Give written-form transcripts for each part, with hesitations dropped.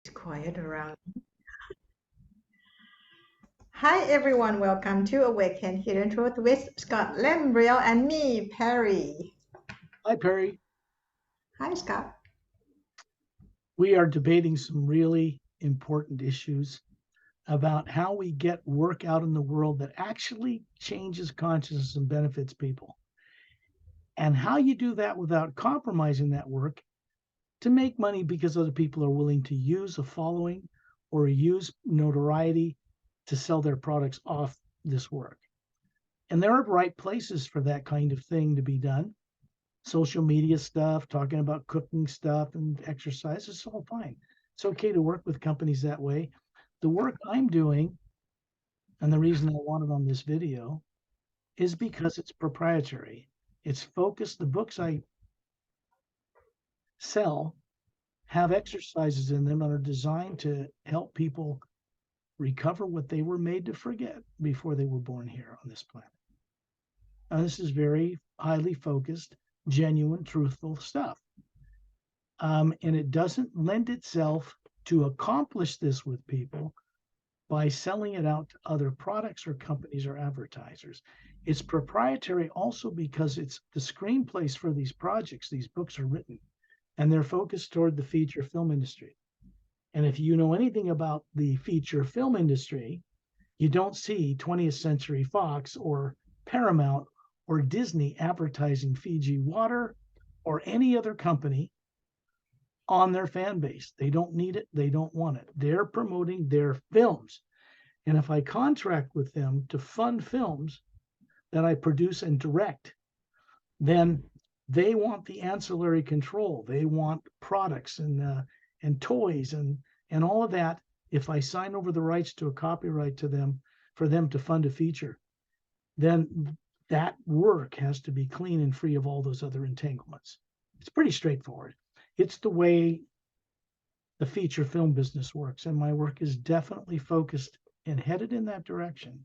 It's quiet around. Hi everyone, welcome to Awaken Hidden Truth with Scott Lembriel and me, Perry. Hi, Perry. Hi Scott. We are debating some really important issues about how we get work out in the world that actually changes consciousness and benefits people, and how you do that without compromising that work to make money because other people are willing to use a following or use notoriety to sell their products off this work. And there are right places for that kind of thing to be done. Social media stuff, talking about cooking stuff and exercise is all fine. It's okay to work with companies that way. The work I'm doing, and the reason I want it on this video, is because it's proprietary. It's focused. The books I sell have exercises in them and are designed to help people recover what they were made to forget before they were born here on this planet. Now, this is very highly focused, genuine, truthful stuff. And it doesn't lend itself to accomplish this with people by selling it out to other products or companies or advertisers. It's proprietary also because it's the screenplays for these projects. These books are written and they're focused toward the feature film industry. And if you know anything about the feature film industry, you don't see 20th Century Fox or Paramount or Disney advertising Fiji water or any other company on their fan base. They don't need it. They don't want it. They're promoting their films. And if I contract with them to fund films that I produce and direct, then they want the ancillary control. They want products and toys and all of that. If I sign over the rights to a copyright to them for them to fund a feature, then that work has to be clean and free of all those other entanglements. It's pretty straightforward. It's the way the feature film business works, and my work is definitely focused and headed in that direction.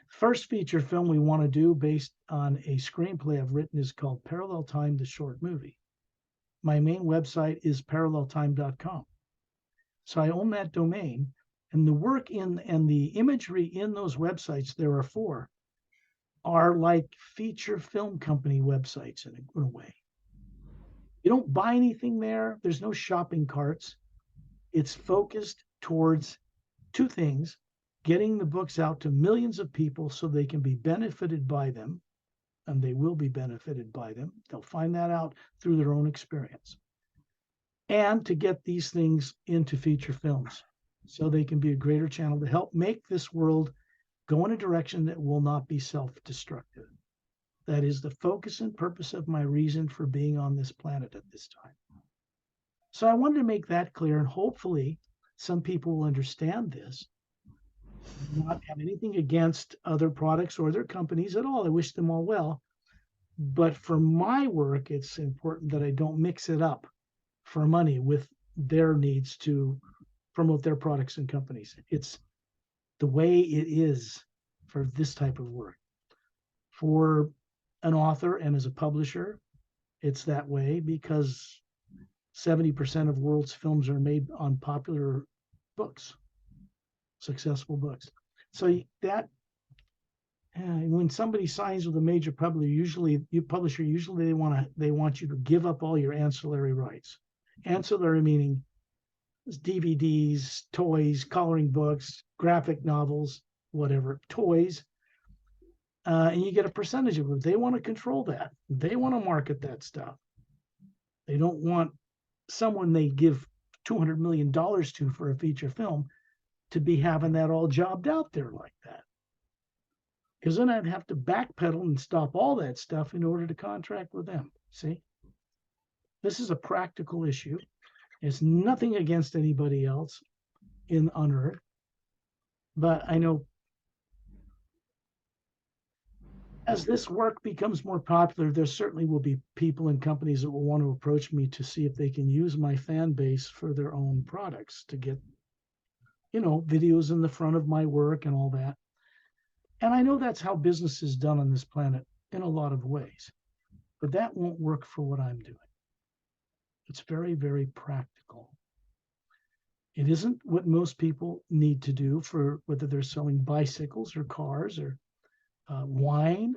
First feature film we want to do based on a screenplay I've written is called Parallel Time, the short movie. My main website is paralleltime.com. So I own that domain, and the work in and the imagery in those websites, there are four, are like feature film company websites in a way. You don't buy anything there. There's no shopping carts. It's focused towards two things: getting the books out to millions of people so they can be benefited by them, and they will be benefited by them. They'll find that out through their own experience. And to get these things into feature films so they can be a greater channel to help make this world go in a direction that will not be self destructive. That is the focus and purpose of my reason for being on this planet at this time. So I wanted to make that clear, and hopefully some people will understand this. Not have anything against other products or their companies at all. I wish them all well. But for my work, it's important that I don't mix it up for money with their needs to promote their products and companies. It's the way it is for this type of work. For an author and as a publisher, it's that way because 70% of the world's films are made on popular books, successful books. So that when somebody signs with a major publisher, usually they want you to give up all your ancillary rights. Ancillary meaning DVDs, toys, coloring books, graphic novels, whatever, toys, and you get a percentage of it. They want to control that. They want to market that stuff. They don't want someone they give $200 million to for a feature film to be having that all jobbed out there like that. Because then I'd have to backpedal and stop all that stuff in order to contract with them. See, this is a practical issue. It's nothing against anybody else on Earth, but I know as this work becomes more popular, there certainly will be people and companies that will want to approach me to see if they can use my fan base for their own products to get, videos in the front of my work and all that. And I know that's how business is done on this planet in a lot of ways, but that won't work for what I'm doing. It's very, very practical. It isn't what most people need to do for whether they're selling bicycles or cars or wine,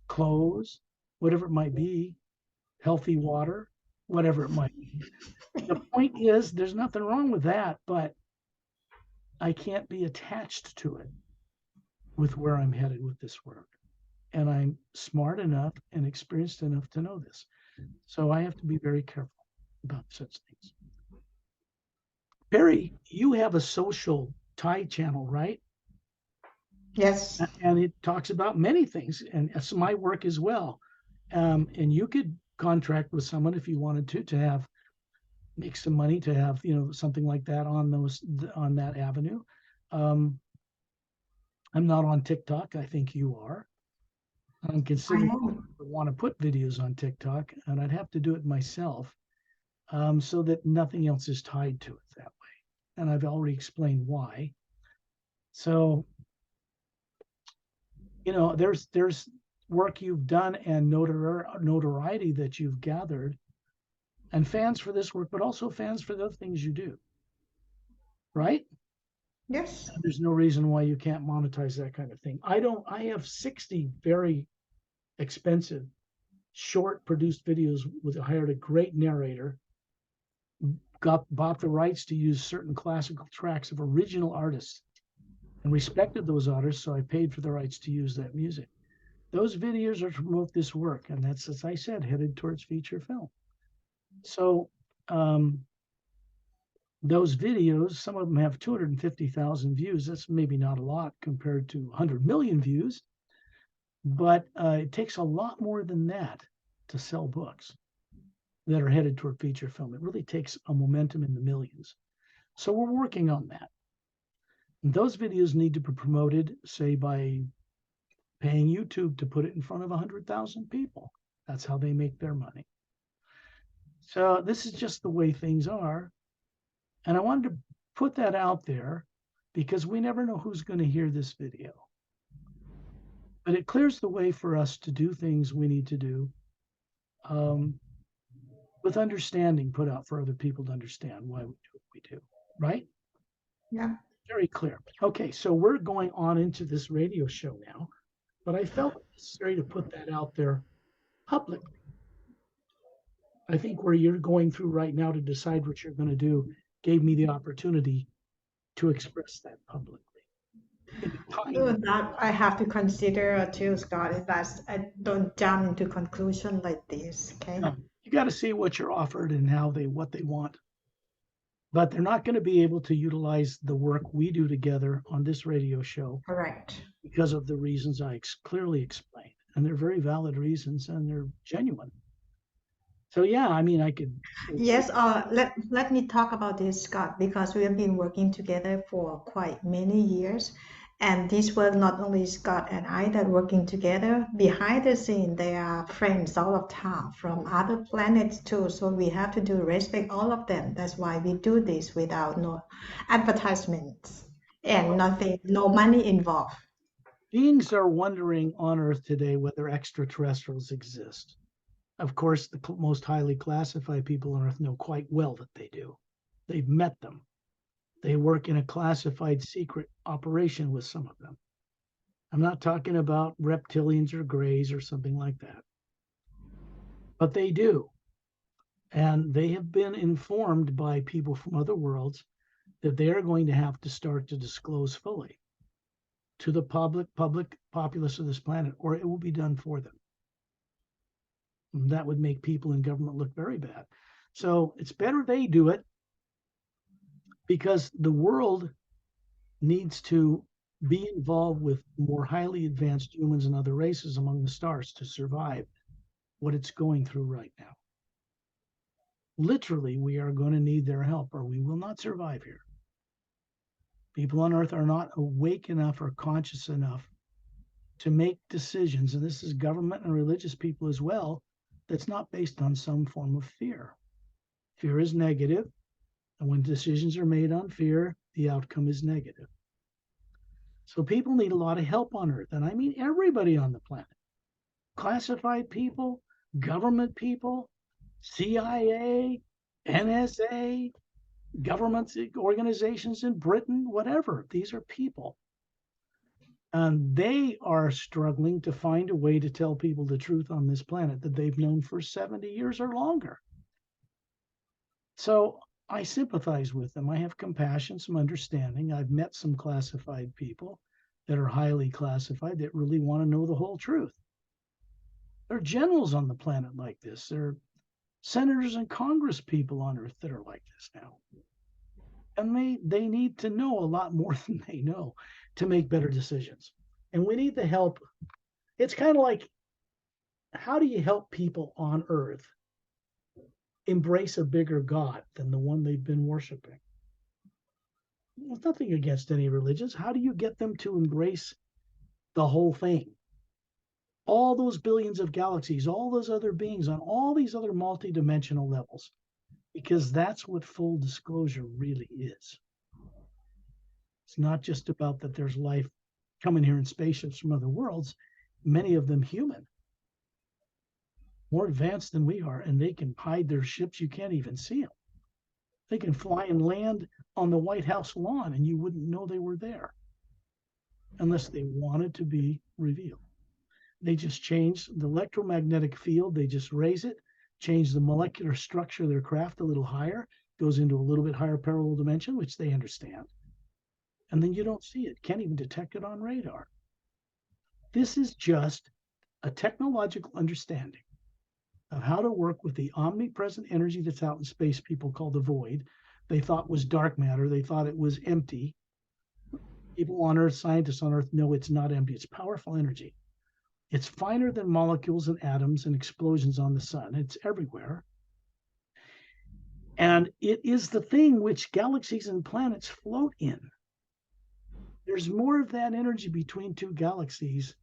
clothes, whatever it might be, healthy water, whatever it might be. The point is, there's nothing wrong with that, but I can't be attached to it with where I'm headed with this work. And I'm smart enough and experienced enough to know this. So I have to be very careful about such things. Perry, you have a social tie channel, right? Yes. And it talks about many things, and it's my work as well. And you could contract with someone if you wanted to have make some money to have something like that on that avenue. Um, I'm not on TikTok. I think you are. I'm I considering am. want to put videos on TikTok, and I'd have to do it myself, so that nothing else is tied to it that way. And I've already explained why. So, there's work you've done and notoriety that you've gathered, and fans for this work, but also fans for the other things you do, right? Yes. And there's no reason why you can't monetize that kind of thing. I have 60 very expensive, short produced videos with hired a great narrator, bought the rights to use certain classical tracks of original artists and respected those artists, so I paid for the rights to use that music. Those videos are to promote this work, and that's, as I said, headed towards feature film. So those videos, some of them have 250,000 views. That's maybe not a lot compared to 100 million views, but it takes a lot more than that to sell books that are headed toward feature film. It really takes a momentum in the millions. So we're working on that. And those videos need to be promoted, say, by paying YouTube to put it in front of 100,000 people. That's how they make their money. So this is just the way things are. And I wanted to put that out there because we never know who's going to hear this video. But it clears the way for us to do things we need to do with understanding put out for other people to understand why we do what we do, right? Yeah. Very clear. Okay, so we're going on into this radio show now, but I felt necessary to put that out there publicly. I think where you're going through right now to decide what you're going to do gave me the opportunity to express that publicly. That I have to consider too, Scott, is that I don't jump into conclusion like this. Okay. No, you got to see what you're offered and what they want. But they're not going to be able to utilize the work we do together on this radio show Correct. because of the reasons I clearly explained. And they're very valid reasons and they're genuine. So yeah, I mean, I could. Yes, let me talk about this, Scott, because we have been working together for quite many years. And this was not only Scott and I that working together. Behind the scene, they are friends all of time from other planets too. So we have to do respect all of them. That's why we do this without no advertisements and nothing, no money involved. Beings are wondering on Earth today whether extraterrestrials exist. Of course, the most highly classified people on Earth know quite well that they do. They've met them. They work in a classified secret operation with some of them. I'm not talking about reptilians or grays or something like that. But they do. And they have been informed by people from other worlds that they are going to have to start to disclose fully to the public populace of this planet, or it will be done for them. And that would make people in government look very bad. So it's better they do it because the world needs to be involved with more highly advanced humans and other races among the stars to survive what it's going through right now. Literally, we are going to need their help or we will not survive here. People on Earth are not awake enough or conscious enough to make decisions, and this is government and religious people as well, that's not based on some form of fear. Fear is negative, and when decisions are made on fear, the outcome is negative. So people need a lot of help on Earth, and I mean everybody on the planet. Classified people, government people, CIA, NSA, governments, organizations in Britain, whatever. These are people. And they are struggling to find a way to tell people the truth on this planet that they've known for 70 years or longer. So I sympathize with them. I have compassion, some understanding. I've met some classified people that are highly classified that really want to know the whole truth. There are generals on the planet like this. There are senators and Congress people on Earth that are like this now. And they need to know a lot more than they know to make better decisions. And we need the help. It's kind of like, how do you help people on Earth embrace a bigger God than the one they've been worshiping? Well, nothing against any religions. How do you get them to embrace the whole thing? All those billions of galaxies, all those other beings on all these other multidimensional levels, because that's what full disclosure really is. It's not just about that there's life coming here in spaceships from other worlds, many of them human, more advanced than we are, and they can hide their ships. You can't even see them. They can fly and land on the White House lawn, and you wouldn't know they were there unless they wanted to be revealed. They just change the electromagnetic field. They just raise it, change the molecular structure of their craft a little higher, goes into a little bit higher parallel dimension, which they understand. And then you don't see it, can't even detect it on radar. This is just a technological understanding of how to work with the omnipresent energy that's out in space, people call the void. They thought was dark matter. They thought it was empty. People on Earth, scientists on Earth, know it's not empty. It's powerful energy. It's finer than molecules and atoms and explosions on the sun. It's everywhere. And it is the thing which galaxies and planets float in. There's more of that energy between two galaxies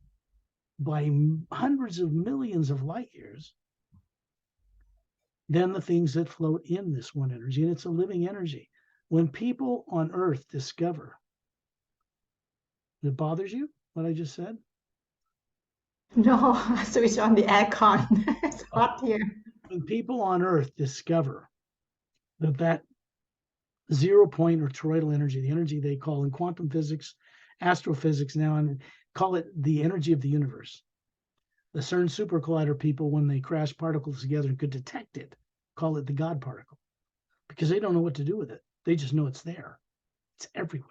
by hundreds of millions of light years than the things that float in this one energy. And it's a living energy. When people on Earth discover, it bothers you, what I just said? No, I switch on the aircon. It's hot here. When people on Earth discover that zero point or toroidal energy, the energy they call in quantum physics, astrophysics now, and call it the energy of the universe. The CERN super collider people, when they crash particles together and could detect it, call it the God particle, because they don't know what to do with it. They just know it's there. It's everywhere.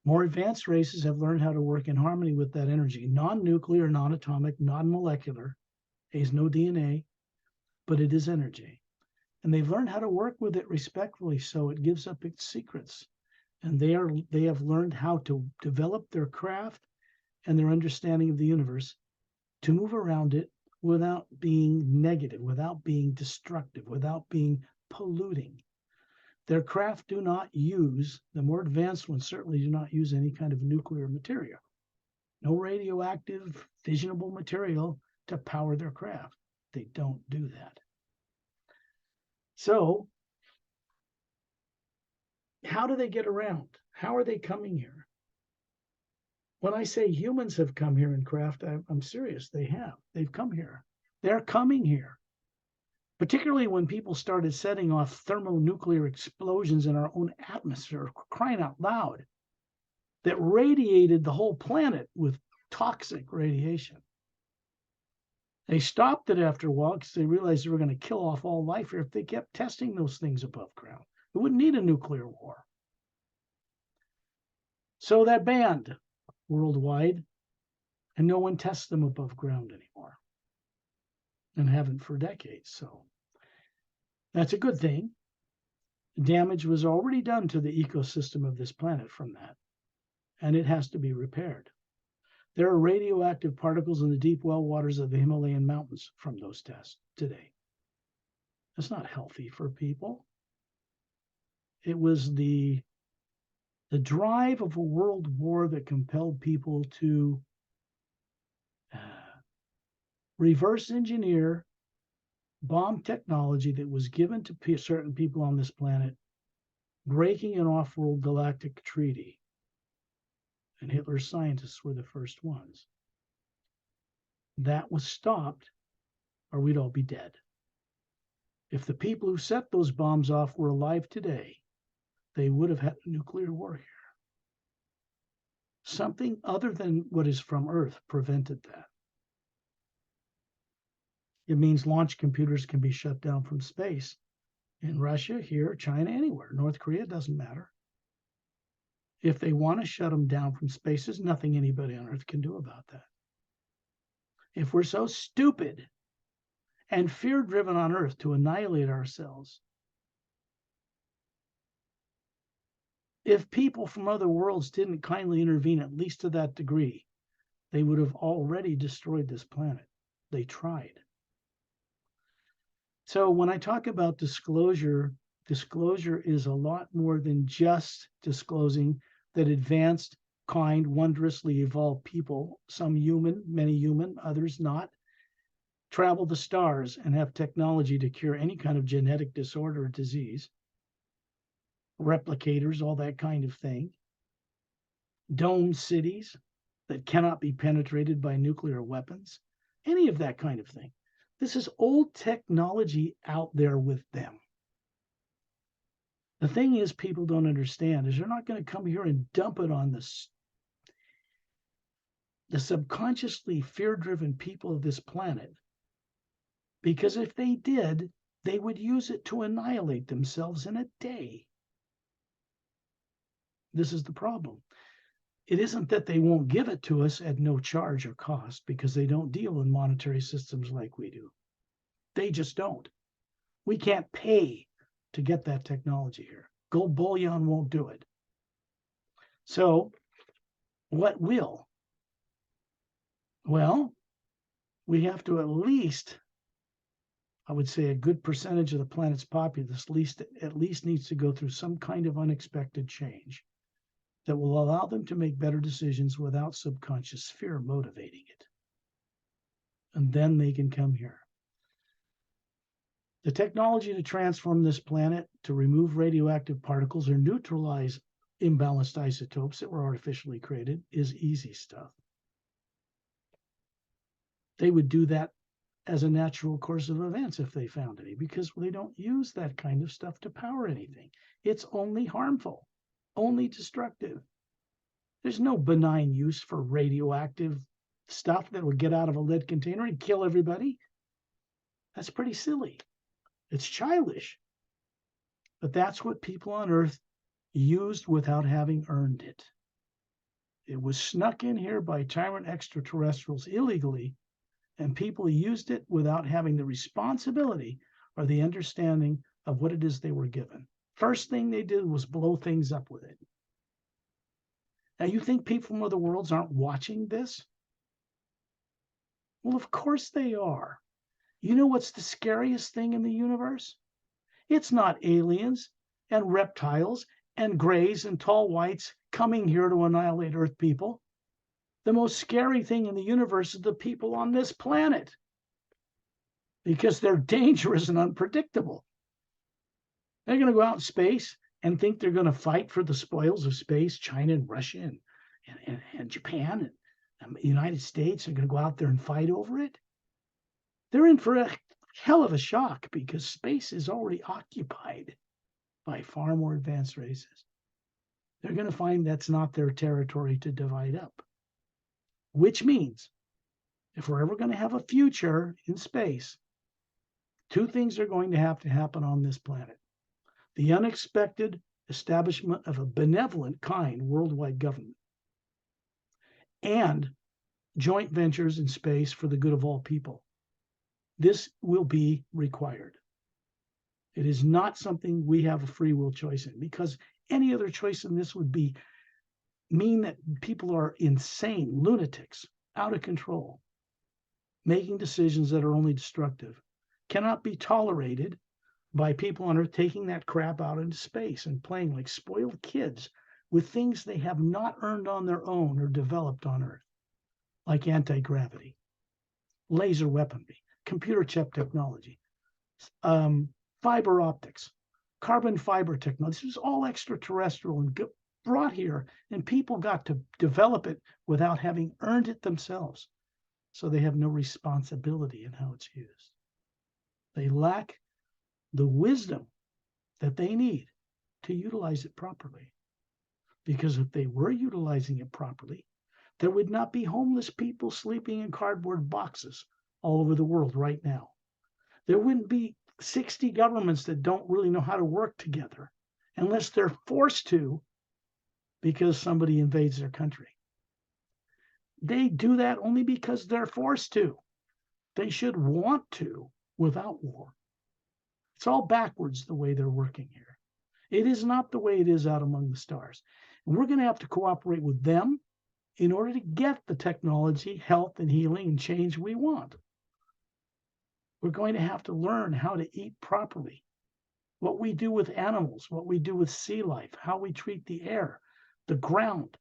More advanced races have learned how to work in harmony with that energy, non-nuclear, non-atomic, non-molecular. It has no DNA, but it is energy. And they've learned how to work with it respectfully, so it gives up its secrets. And they have learned how to develop their craft and their understanding of the universe to move around it without being negative, without being destructive, without being polluting. Their craft do not use, the more advanced ones certainly do not use any kind of nuclear material. No radioactive, fissionable material to power their craft. They don't do that. So, how do they get around? How are they coming here? When I say humans have come here in craft, I'm serious. They have. They've come here. They're coming here. Particularly when people started setting off thermonuclear explosions in our own atmosphere, crying out loud, that radiated the whole planet with toxic radiation. They stopped it after a while because they realized they were going to kill off all life here if they kept testing those things above ground. It wouldn't need a nuclear war. So that banned worldwide, and no one tests them above ground anymore, and haven't for decades. So that's a good thing. Damage was already done to the ecosystem of this planet from that, and it has to be repaired. There are radioactive particles in the deep well waters of the Himalayan mountains from those tests today. That's not healthy for people. It was the drive of a world war that compelled people to reverse engineer bomb technology that was given to certain people on this planet, breaking an off-world galactic treaty. And Hitler's scientists were the first ones. That was stopped, or we'd all be dead. If the people who set those bombs off were alive today, they would have had a nuclear war here. Something other than what is from Earth prevented that. It means launch computers can be shut down from space in Russia, here, China, anywhere. North Korea, doesn't matter. If they want to shut them down from space, there's nothing anybody on Earth can do about that. If we're so stupid and fear-driven on Earth to annihilate ourselves, if people from other worlds didn't kindly intervene, at least to that degree, they would have already destroyed this planet. They tried. So when I talk about disclosure, disclosure is a lot more than just disclosing that advanced, kind, wondrously evolved people, some human, many human, others not, travel the stars and have technology to cure any kind of genetic disorder or disease, replicators, all that kind of thing, domed cities that cannot be penetrated by nuclear weapons, any of that kind of thing. This is old technology out there with them. The thing is, people don't understand is they're not going to come here and dump it on the subconsciously fear-driven people of this planet. Because if they did, they would use it to annihilate themselves in a day. This is the problem. It isn't that they won't give it to us at no charge or cost, because they don't deal in monetary systems like we do. They just don't. We can't pay to get that technology here. Gold bullion won't do it. So what will? Well, we have to at least, I would say, a good percentage of the planet's populace at least needs to go through some kind of unexpected change that will allow them to make better decisions without subconscious fear motivating it. And then they can come here. The technology to transform this planet, to remove radioactive particles or neutralize imbalanced isotopes that were artificially created, is easy stuff. They would do that as a natural course of events if they found any, because they don't use that kind of stuff to power anything. It's only harmful, only destructive. There's no benign use for radioactive stuff that would get out of a lead container and kill everybody. That's pretty silly. It's childish. But that's what people on Earth used without having earned it. It was snuck in here by tyrant extraterrestrials illegally, and people used it without having the responsibility or the understanding of what it is they were given. First thing they did was blow things up with it. Now, you think people from other worlds aren't watching this? Well, of course they are. You know what's the scariest thing in the universe? It's not aliens and reptiles and grays and tall whites coming here to annihilate Earth people. The most scary thing in the universe is the people on this planet, because they're dangerous and unpredictable. They're going to go out in space and think they're going to fight for the spoils of space. China and Russia and Japan and the United States are going to go out there and fight over it. They're in for a hell of a shock, because space is already occupied by far more advanced races. They're going to find that's not their territory to divide up. Which means, if we're ever going to have a future in space, two things are going to have to happen on this planet. The unexpected establishment of a benevolent, kind worldwide government, and joint ventures in space for the good of all people. This will be required. It is not something we have a free will choice in, because any other choice in this would mean that people are insane, lunatics, out of control, making decisions that are only destructive. Cannot be tolerated by people on Earth taking that crap out into space and playing like spoiled kids with things they have not earned on their own or developed on Earth, like anti-gravity, laser weaponry, computer chip technology, fiber optics, carbon fiber technology. This was all extraterrestrial and brought here, and people got to develop it without having earned it themselves. So they have no responsibility in how it's used. They lack the wisdom that they need to utilize it properly. Because if they were utilizing it properly, there would not be homeless people sleeping in cardboard boxes all over the world right now. There wouldn't be 60 governments that don't really know how to work together unless they're forced to because somebody invades their country. They do that only because they're forced to. They should want to without war. It's all backwards the way they're working here. It is not the way it is out among the stars. And we're going to have to cooperate with them in order to get the technology, health, and healing and change we want. We're going to have to learn how to eat properly, what we do with animals, what we do with sea life, how we treat the air, the ground.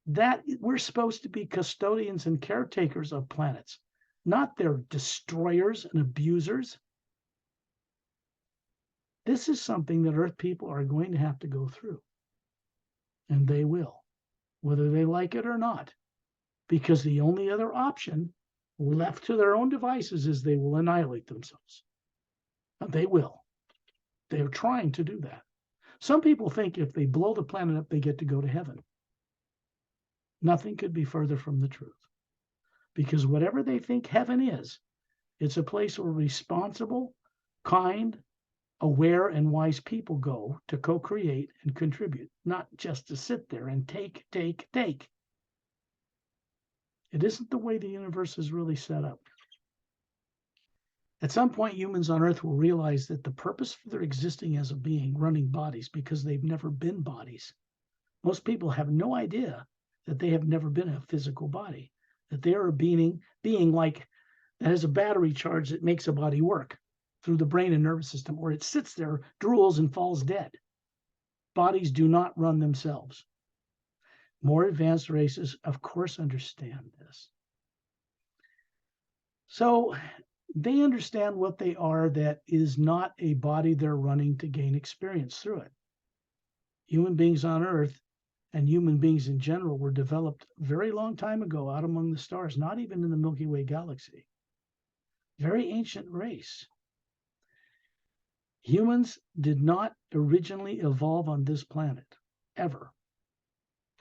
That we're supposed to be custodians and caretakers of planets, not their destroyers and abusers. This is something that Earth people are going to have to go through. And they will, whether they like it or not, because the only other option left to their own devices is they will annihilate themselves. And they will. They're trying to do that. Some people think if they blow the planet up, they get to go to heaven. Nothing could be further from the truth. Because whatever they think heaven is, it's a place where responsible, kind, aware, and wise people go to co-create and contribute, not just to sit there and take. It isn't the way the universe is really set up. At some point, humans on Earth will realize that the purpose for their existing as a being, running bodies, because they've never been bodies. Most people have no idea that they have never been a physical body, that they are a being like that has a battery charge that makes a body work through the brain and nervous system, or it sits there, drools, and falls dead. Bodies do not run themselves. More advanced races, of course, understand this. So they understand what they are, that is not a body they're running to gain experience through it. Human beings on Earth and human beings in general were developed a very long time ago out among the stars, not even in the Milky Way galaxy. Very ancient race. Humans did not originally evolve on this planet, ever.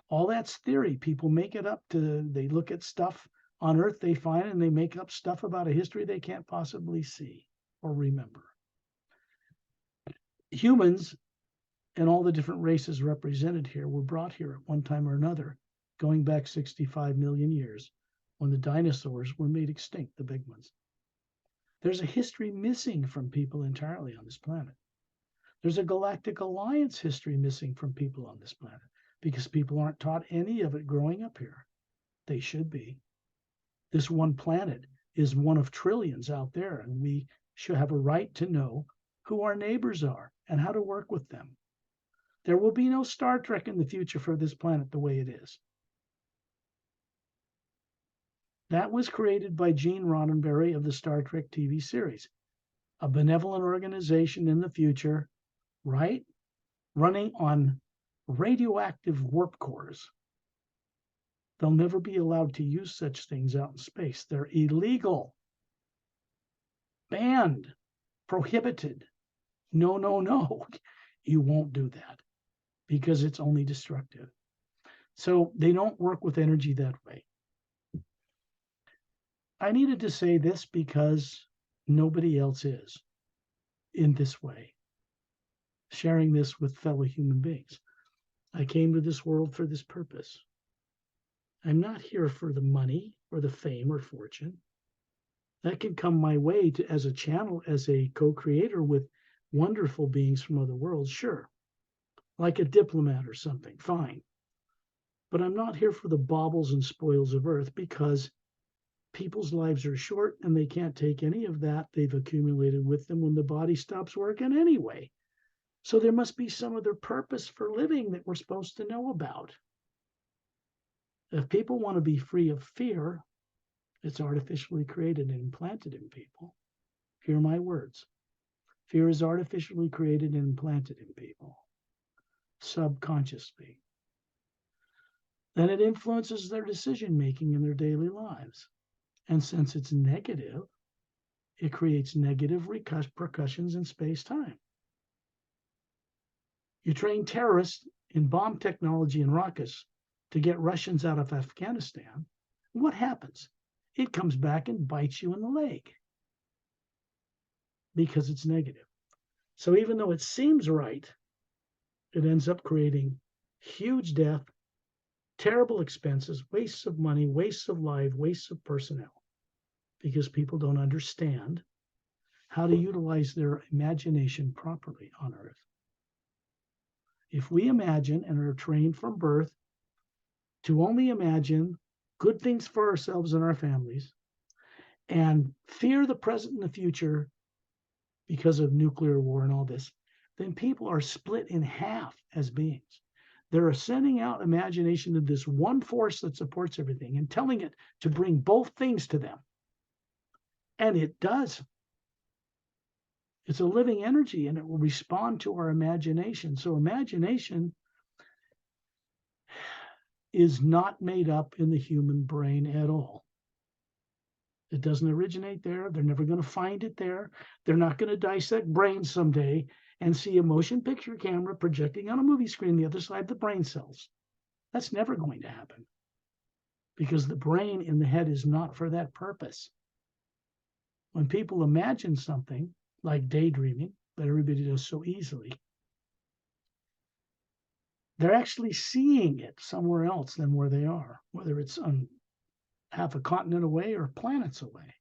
All that's theory. People make it up they look at stuff on Earth they find, and they make up stuff about a history they can't possibly see or remember. Humans and all the different races represented here were brought here at one time or another, going back 65 million years, when the dinosaurs were made extinct, the big ones. There's a history missing from people entirely on this planet. There's a galactic alliance history missing from people on this planet because people aren't taught any of it growing up here. They should be. This one planet is one of trillions out there, and we should have a right to know who our neighbors are and how to work with them. There will be no Star Trek in the future for this planet the way it is. That was created by Gene Roddenberry of the Star Trek TV series, a benevolent organization in the future, right? Running on radioactive warp cores. They'll never be allowed to use such things out in space. They're illegal, banned, prohibited. No. You won't do that because it's only destructive. So they don't work with energy that way. I needed to say this because nobody else is in this way, sharing this with fellow human beings. I came to this world for this purpose. I'm not here for the money or the fame or fortune. That can come my way as a channel, as a co-creator with wonderful beings from other worlds, sure. Like a diplomat or something, fine. But I'm not here for the baubles and spoils of Earth, because people's lives are short and they can't take any of that they've accumulated with them when the body stops working anyway. So there must be some other purpose for living that we're supposed to know about. If people want to be free of fear, it's artificially created and implanted in people. Hear my words. Fear is artificially created and implanted in people, subconsciously. Then it influences their decision-making in their daily lives. And since it's negative, it creates negative repercussions in space-time. You train terrorists in bomb technology and rockets to get Russians out of Afghanistan. What happens? It comes back and bites you in the leg because it's negative. So even though it seems right, it ends up creating huge death, terrible expenses, wastes of money, wastes of life, wastes of personnel, because people don't understand how to utilize their imagination properly on Earth. If we imagine and are trained from birth to only imagine good things for ourselves and our families and fear the present and the future because of nuclear war and all this, then people are split in half as beings. They're sending out imagination to this one force that supports everything and telling it to bring both things to them. And it does. It's a living energy and it will respond to our imagination. So imagination is not made up in the human brain at all. It doesn't originate there. They're never going to find it there. They're not going to dissect brains someday and see a motion picture camera projecting on a movie screen the other side of the brain cells. That's never going to happen because the brain in the head is not for that purpose. When people imagine something like daydreaming that everybody does so easily, they're actually seeing it somewhere else than where they are, whether it's on half a continent away or planets away.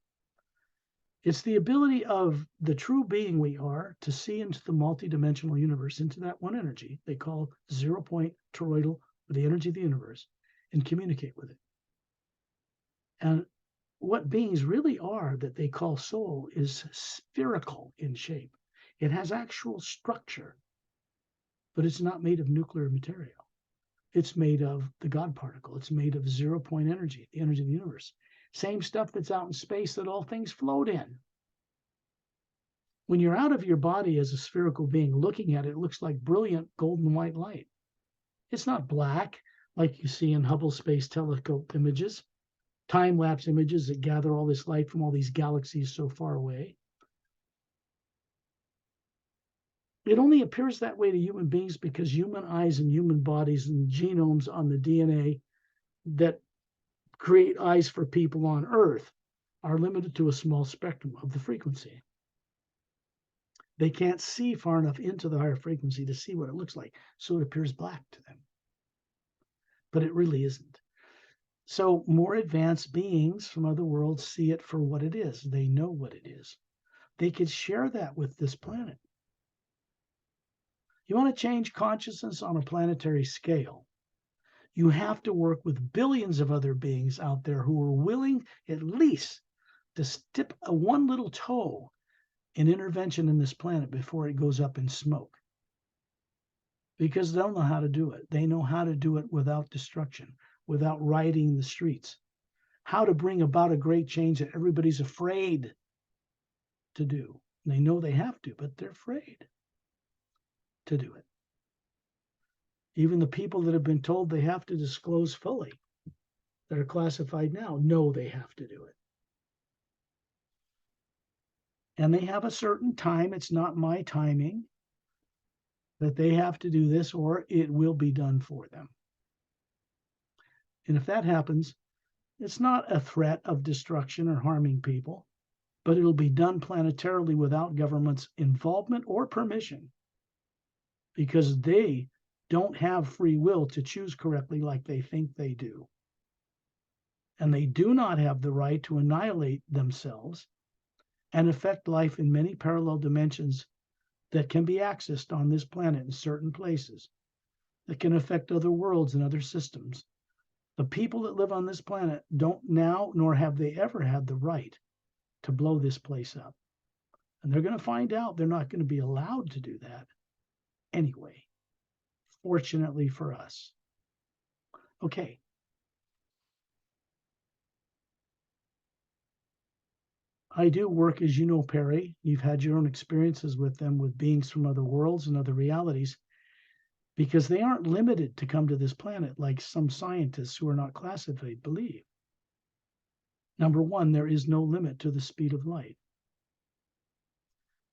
It's the ability of the true being we are to see into the multidimensional universe, into that one energy they call 0-point toroidal, or the energy of the universe, and communicate with it. And what beings really are that they call soul is spherical in shape. It has actual structure, but it's not made of nuclear material. It's made of the God particle. It's made of 0-point energy, the energy of the universe. Same stuff that's out in space that all things float in. When you're out of your body as a spherical being looking at it, it looks like brilliant golden white light. It's not black like you see in Hubble Space Telescope images, time-lapse images that gather all this light from all these galaxies so far away. It only appears that way to human beings because human eyes and human bodies and genomes on the DNA that create eyes for people on Earth are limited to a small spectrum of the frequency. They can't see far enough into the higher frequency to see what it looks like, so it appears black to them. But it really isn't. So more advanced beings from other worlds see it for what it is. They know what it is. They could share that with this planet. You want to change consciousness on a planetary scale, you have to work with billions of other beings out there who are willing at least to dip one little toe in intervention in this planet before it goes up in smoke. Because they'll know how to do it. They know how to do it without destruction, without rioting the streets. How to bring about a great change that everybody's afraid to do. They know they have to, but they're afraid to do it. Even the people that have been told they have to disclose fully, that are classified now, know they have to do it. And they have a certain time, it's not my timing, that they have to do this or it will be done for them. And if that happens, it's not a threat of destruction or harming people, but it'll be done planetarily without government's involvement or permission, because they don't have free will to choose correctly like they think they do. And they do not have the right to annihilate themselves and affect life in many parallel dimensions that can be accessed on this planet in certain places, that can affect other worlds and other systems. The people that live on this planet don't now, nor have they ever had the right to blow this place up. And they're going to find out they're not going to be allowed to do that anyway, fortunately for us. Okay. I do work, as you know, Perry. You've had your own experiences with them, with beings from other worlds and other realities, because they aren't limited to come to this planet like some scientists who are not classified believe. Number one, there is no limit to the speed of light.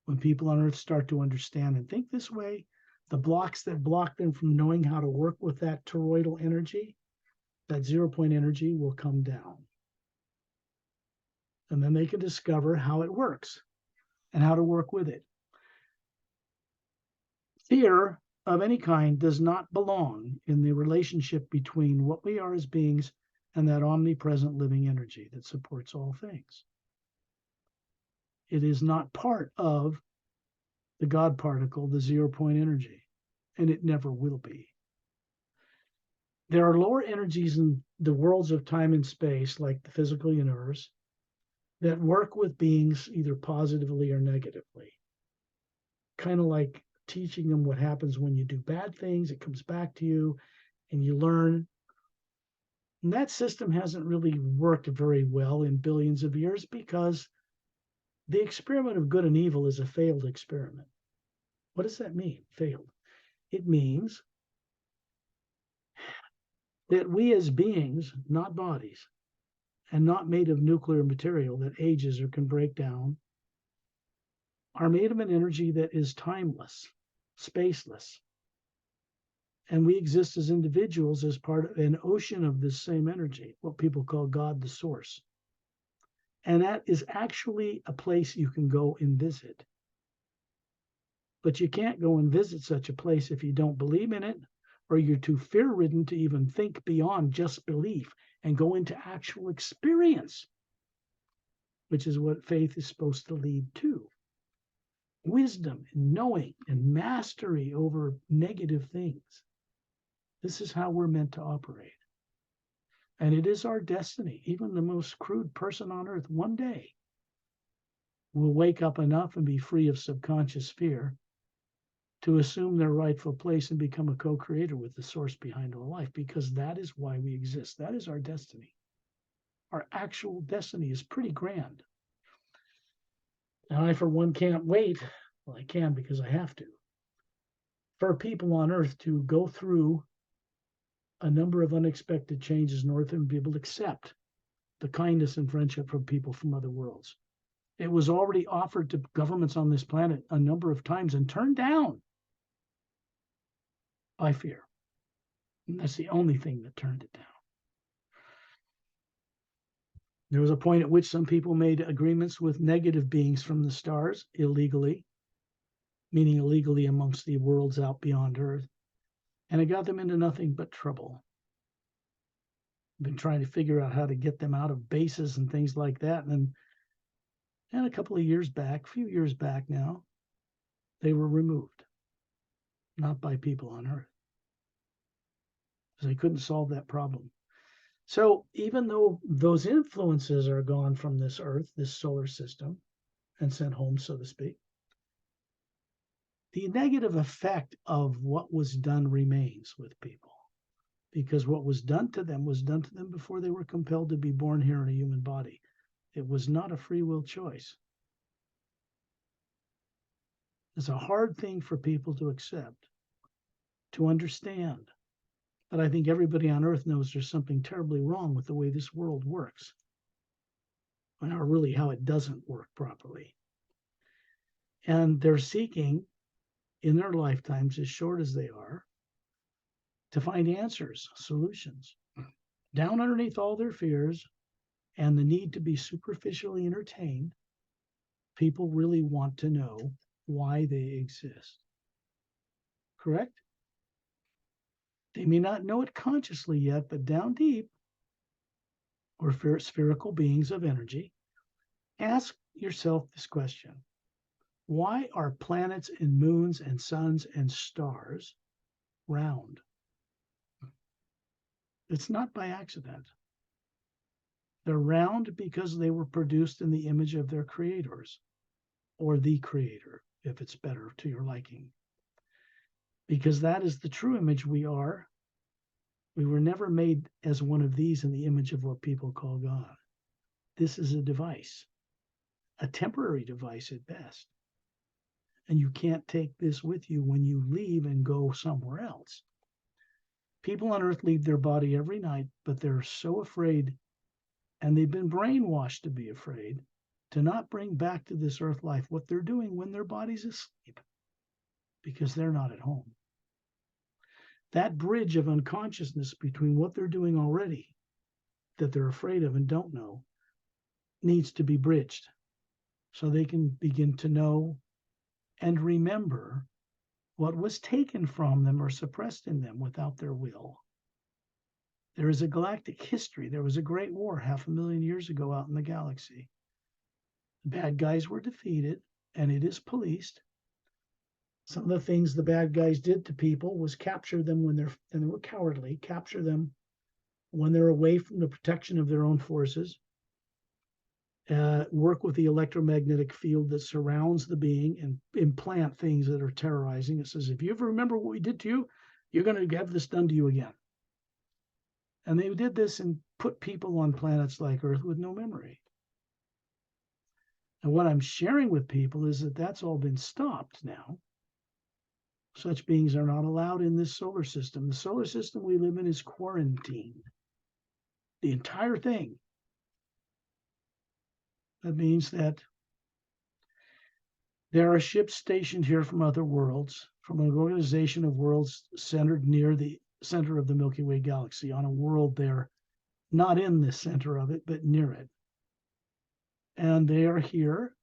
When people on Earth start to understand and think this way, the blocks that block them from knowing how to work with that toroidal energy, that 0 point energy, will come down. And then they can discover how it works and how to work with it. Fear of any kind does not belong in the relationship between what we are as beings and that omnipresent living energy that supports all things. It is not part of the God particle, the 0 point energy, and it never will be. There are lower energies in the worlds of time and space, like the physical universe, that work with beings either positively or negatively. Kind of like teaching them what happens when you do bad things, it comes back to you and you learn. And that system hasn't really worked very well in billions of years because the experiment of good and evil is a failed experiment. What does that mean, failed? It means that we as beings, not bodies, and not made of nuclear material that ages or can break down, are made of an energy that is timeless, spaceless. And we exist as individuals as part of an ocean of this same energy, what people call God the Source. And that is actually a place you can go and visit. But you can't go and visit such a place if you don't believe in it, or you're too fear-ridden to even think beyond just belief and go into actual experience, which is what faith is supposed to lead to. Wisdom and knowing and mastery over negative things. This is how we're meant to operate. And it is our destiny. Even the most crude person on earth one day will wake up enough and be free of subconscious fear to assume their rightful place and become a co-creator with the source behind all life, because that is why we exist. That is our destiny. Our actual destiny is pretty grand. And I, for one, can't wait. Well, I can because I have to. For people on earth to go through a number of unexpected changes in order to be able to accept the kindness and friendship from people from other worlds. It was already offered to governments on this planet a number of times and turned down by fear. And that's the only thing that turned it down. There was a point at which some people made agreements with negative beings from the stars illegally, meaning illegally amongst the worlds out beyond Earth, and it got them into nothing but trouble. Been trying to figure out how to get them out of bases and things like that. And a couple of years back, a few years back now, they were removed, not by people on Earth. So they couldn't solve that problem. So even though those influences are gone from this Earth, this solar system, and sent home, so to speak, the negative effect of what was done remains with people. Because what was done to them before they were compelled to be born here in a human body. It was not a free will choice. It's a hard thing for people to accept, to understand. But I think everybody on earth knows there's something terribly wrong with the way this world works, or really how it doesn't work properly. And they're seeking in their lifetimes, as short as they are, to find answers, solutions. Down underneath all their fears and the need to be superficially entertained, people really want to know why they exist. Correct? They may not know it consciously yet, but down deep, we're spherical beings of energy. Ask yourself this question. Why are planets and moons and suns and stars round? It's not by accident. They're round because they were produced in the image of their creators, or the creator, if it's better to your liking. Because that is the true image we are. We were never made as one of these in the image of what people call God. This is a device, a temporary device at best. And you can't take this with you when you leave and go somewhere else. People on earth leave their body every night, but they're so afraid, and they've been brainwashed to be afraid, to not bring back to this earth life what they're doing when their body's asleep, because they're not at home. That bridge of unconsciousness between what they're doing already that they're afraid of and don't know needs to be bridged so they can begin to know and remember what was taken from them or suppressed in them without their will. There is a galactic history. There was a great war 500,000 years ago out in the galaxy. The bad guys were defeated, and it is policed. Some of the things the bad guys did to people was capture them when they were cowardly, capture them when they're away from the protection of their own forces, work with the electromagnetic field that surrounds the being and implant things that are terrorizing. It says, if you ever remember what we did to you, you're going to have this done to you again. And they did this and put people on planets like Earth with no memory. And what I'm sharing with people is that that's all been stopped now. Such beings are not allowed in this solar system. The solar system we live in is quarantined. The entire thing. That means that there are ships stationed here from other worlds, from an organization of worlds centered near the center of the Milky Way galaxy, on a world there, not in the center of it, but near it. And they are here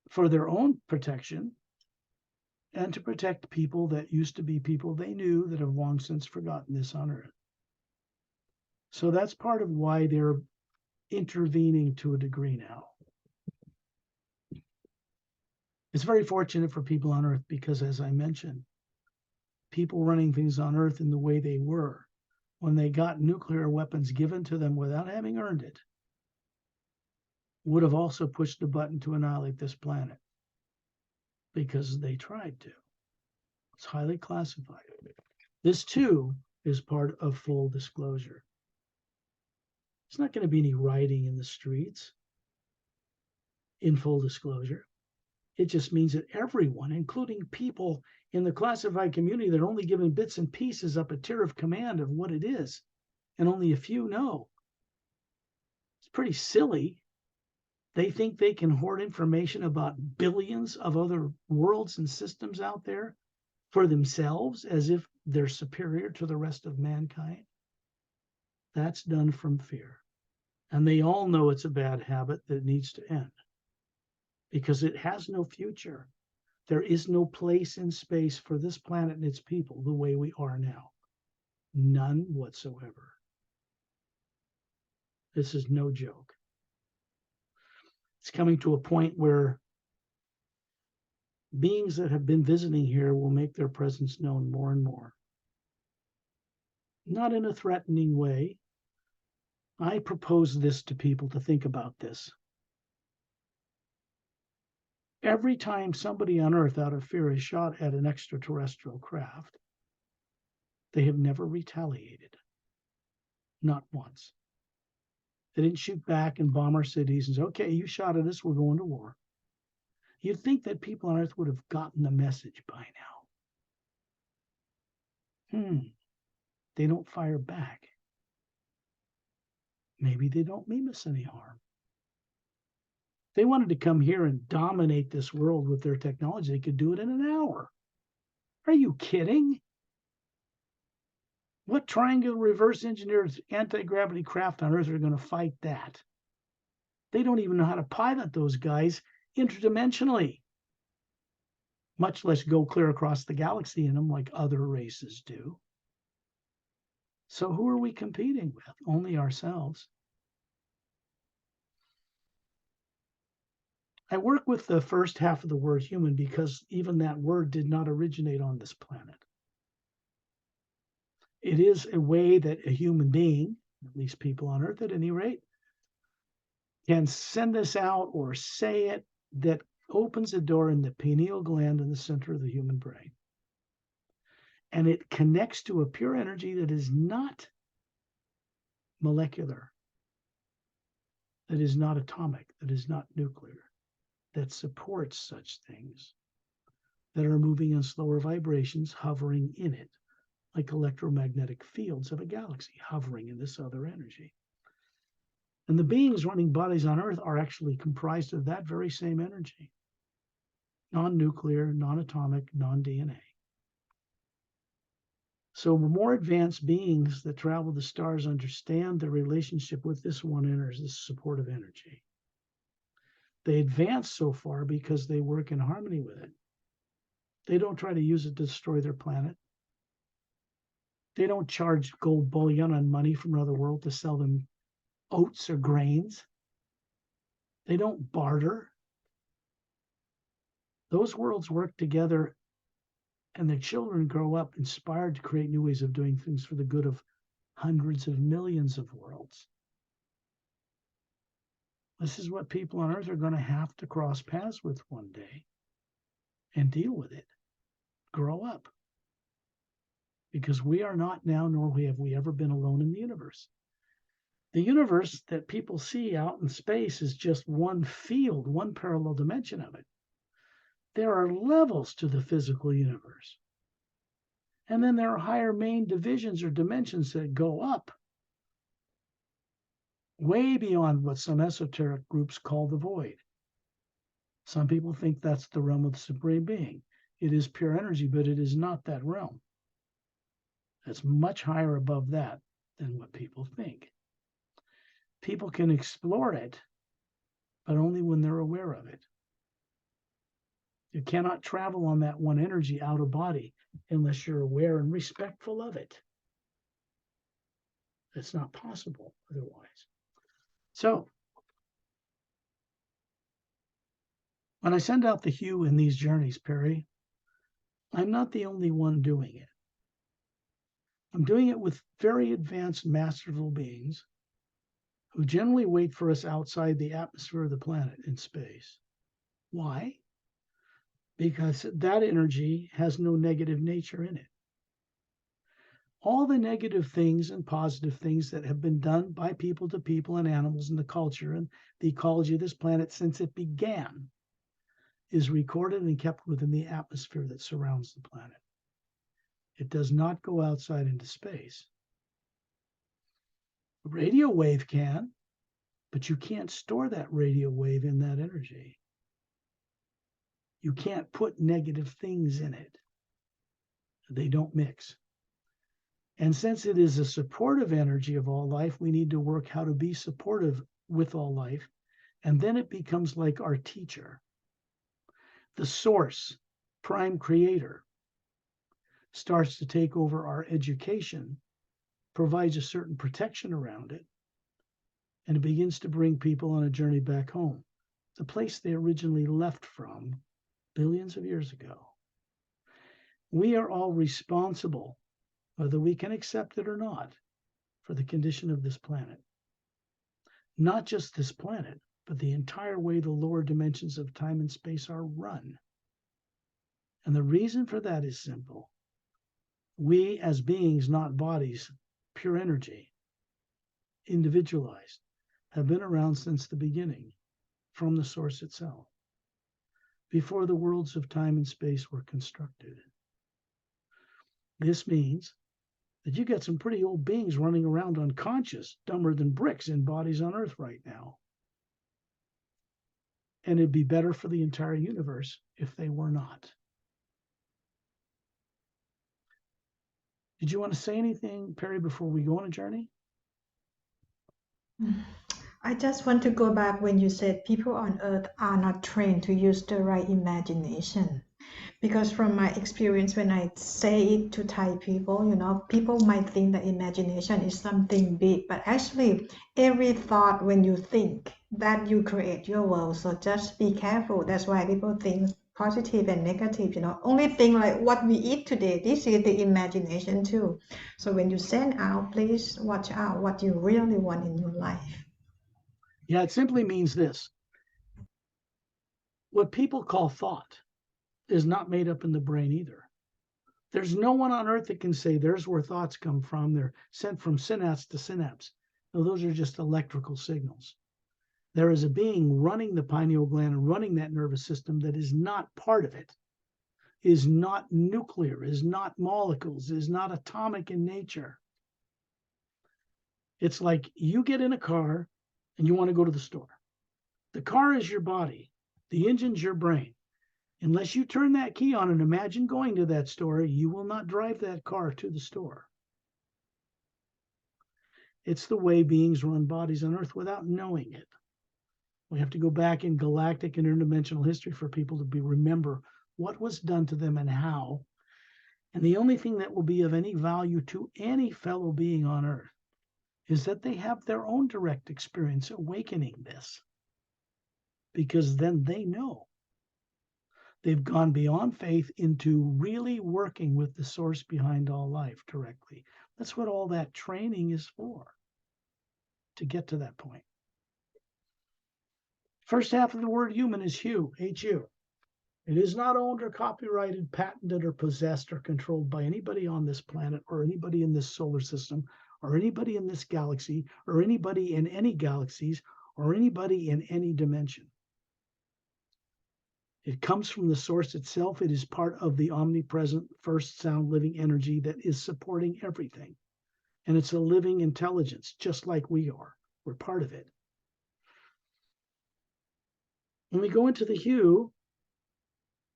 for their own protection and to protect people that used to be people they knew that have long since forgotten this on Earth. So that's part of why they're intervening to a degree now. It's very fortunate for people on Earth because, as I mentioned, people running things on Earth in the way they were, when they got nuclear weapons given to them without having earned it, would have also pushed the button to annihilate this planet because they tried to. It's highly classified. This, too, is part of full disclosure. There's not going to be any rioting in the streets in full disclosure. It just means that everyone, including people in the classified community that are only given bits and pieces up a tier of command of what it is, and only a few know. It's pretty silly. They think they can hoard information about billions of other worlds and systems out there for themselves as if they're superior to the rest of mankind. That's done from fear. And they all know it's a bad habit that needs to end because it has no future. There is no place in space for this planet and its people the way we are now. None whatsoever. This is no joke. It's coming to a point where beings that have been visiting here will make their presence known more and more. Not in a threatening way. I propose this to people to think about this. Every time somebody on Earth out of fear is shot at an extraterrestrial craft, they have never retaliated. Not once. They didn't shoot back and bomb our cities and say, okay, you shot at us, we're going to war. You'd think that people on Earth would have gotten the message by now. They don't fire back. Maybe they don't mean us any harm. If they wanted to come here and dominate this world with their technology, they could do it in an hour. Are you kidding? What triangular reverse engineered anti-gravity craft on Earth are going to fight that? They don't even know how to pilot those guys interdimensionally, much less go clear across the galaxy in them like other races do. So who are we competing with? Only ourselves. I work with the first half of the word human because even that word did not originate on this planet. It is a way that a human being, at least people on Earth at any rate, can send us out or say it that opens a door in the pineal gland in the center of the human brain. And it connects to a pure energy that is not molecular, that is not atomic, that is not nuclear, that supports such things that are moving in slower vibrations, hovering in it, like electromagnetic fields of a galaxy hovering in this other energy. And the beings running bodies on Earth are actually comprised of that very same energy. Non-nuclear, non-atomic, non-DNA. So more advanced beings that travel the stars understand their relationship with this one energy, this supportive energy. They advance so far because they work in harmony with it. They don't try to use it to destroy their planet. They don't charge gold bullion on money from another world to sell them oats or grains. They don't barter. Those worlds work together, and their children grow up inspired to create new ways of doing things for the good of hundreds of millions of worlds. This is what people on Earth are going to have to cross paths with one day and deal with it. Grow up. Because we are not now, nor have we ever been alone in the universe. The universe that people see out in space is just one field, one parallel dimension of it. There are levels to the physical universe. And then there are higher main divisions or dimensions that go up way beyond what some esoteric groups call the void. Some people think that's the realm of the Supreme Being. It is pure energy, but it is not that realm. It's much higher above that than what people think. People can explore it, but only when they're aware of it. You cannot travel on that one energy out of body unless you're aware and respectful of it. It's not possible otherwise. So, when I send out the hue in these journeys, Perry, I'm not the only one doing it. I'm doing it with very advanced masterful beings who generally wait for us outside the atmosphere of the planet in space. Why? Because that energy has no negative nature in it. All the negative things and positive things that have been done by people to people and animals in the culture and the ecology of this planet since it began is recorded and kept within the atmosphere that surrounds the planet. It does not go outside into space. A radio wave can, but you can't store that radio wave in that energy. You can't put negative things in it. They don't mix. And since it is a supportive energy of all life, we need to work how to be supportive with all life. And then it becomes like our teacher. The source, prime creator, starts to take over our education, provides a certain protection around it, and it begins to bring people on a journey back home, the place they originally left from billions of years ago. We are all responsible, whether we can accept it or not, for the condition of this planet. Not just this planet, but the entire way the lower dimensions of time and space are run. And the reason for that is simple. We as beings, not bodies, pure energy, individualized, have been around since the beginning, from the source itself, before the worlds of time and space were constructed. This means that you got some pretty old beings running around unconscious, dumber than bricks in bodies on Earth right now. And it'd be better for the entire universe if they were not. Did you want to say anything, Perry, before we go on a journey? I just want to go back when you said people on Earth are not trained to use the right imagination. Because from my experience, when I say it to Thai people, people might think that imagination is something big, but actually, every thought when you think, that you create your world. So just be careful. That's why people think positive and negative. Only thing like what we eat today. This is the imagination too. So when you send out, please watch out what you really want in your life. Yeah, it simply means this. What people call thought is not made up in the brain either. There's no one on Earth that can say there's where thoughts come from. They're sent from synapse to synapse. No, those are just electrical signals. There is a being running the pineal gland and running that nervous system that is not part of it, is not nuclear, is not molecules, is not atomic in nature. It's like you get in a car and you want to go to the store. The car is your body. The engine's your brain. Unless you turn that key on and imagine going to that store, you will not drive that car to the store. It's the way beings run bodies on Earth without knowing it. We have to go back in galactic and interdimensional history for people to remember what was done to them and how. And the only thing that will be of any value to any fellow being on Earth is that they have their own direct experience awakening this. Because then they know. They've gone beyond faith into really working with the source behind all life directly. That's what all that training is for, to get to that point. First half of the word human is Hu, H-U. It is not owned or copyrighted, patented, or possessed or controlled by anybody on this planet or anybody in this solar system or anybody in this galaxy or anybody in any galaxies or anybody in any dimension. It comes from the source itself. It is part of the omnipresent first sound living energy that is supporting everything. And it's a living intelligence, just like we are. We're part of it. When we go into the Hu,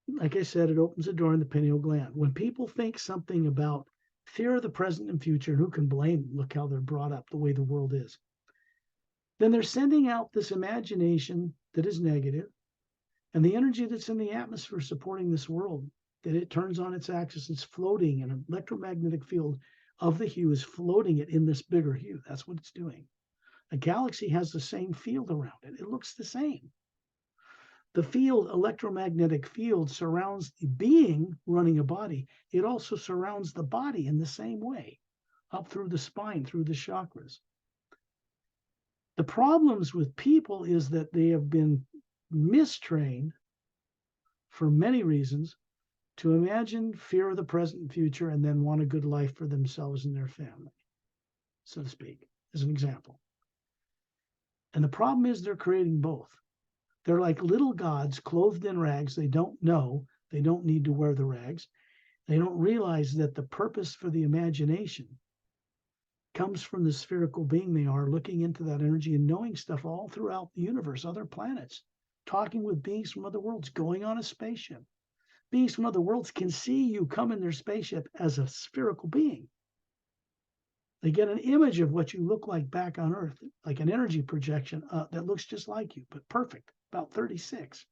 like I said, it opens a door in the pineal gland. When people think something about fear of the present and future, and who can blame them? Look how they're brought up, the way the world is. Then they're sending out this imagination that is negative, and the energy that's in the atmosphere supporting this world, that it turns on its axis, it's floating, and an electromagnetic field of the Hu is floating it in this bigger Hu. That's what it's doing. A galaxy has the same field around it. It looks the same. The field, electromagnetic field, surrounds the being running a body. It also surrounds the body in the same way, up through the spine, through the chakras. The problems with people is that they have been mistrained for many reasons to imagine fear of the present and future and then want a good life for themselves and their family, so to speak, as an example. And the problem is they're creating both. They're like little gods clothed in rags. They don't know. They don't need to wear the rags. They don't realize that the purpose for the imagination comes from the spherical being they are, looking into that energy and knowing stuff all throughout the universe, other planets, talking with beings from other worlds, going on a spaceship. Beings from other worlds can see you come in their spaceship as a spherical being. They get an image of what you look like back on Earth, like an energy projection that looks just like you, but perfect, about 36.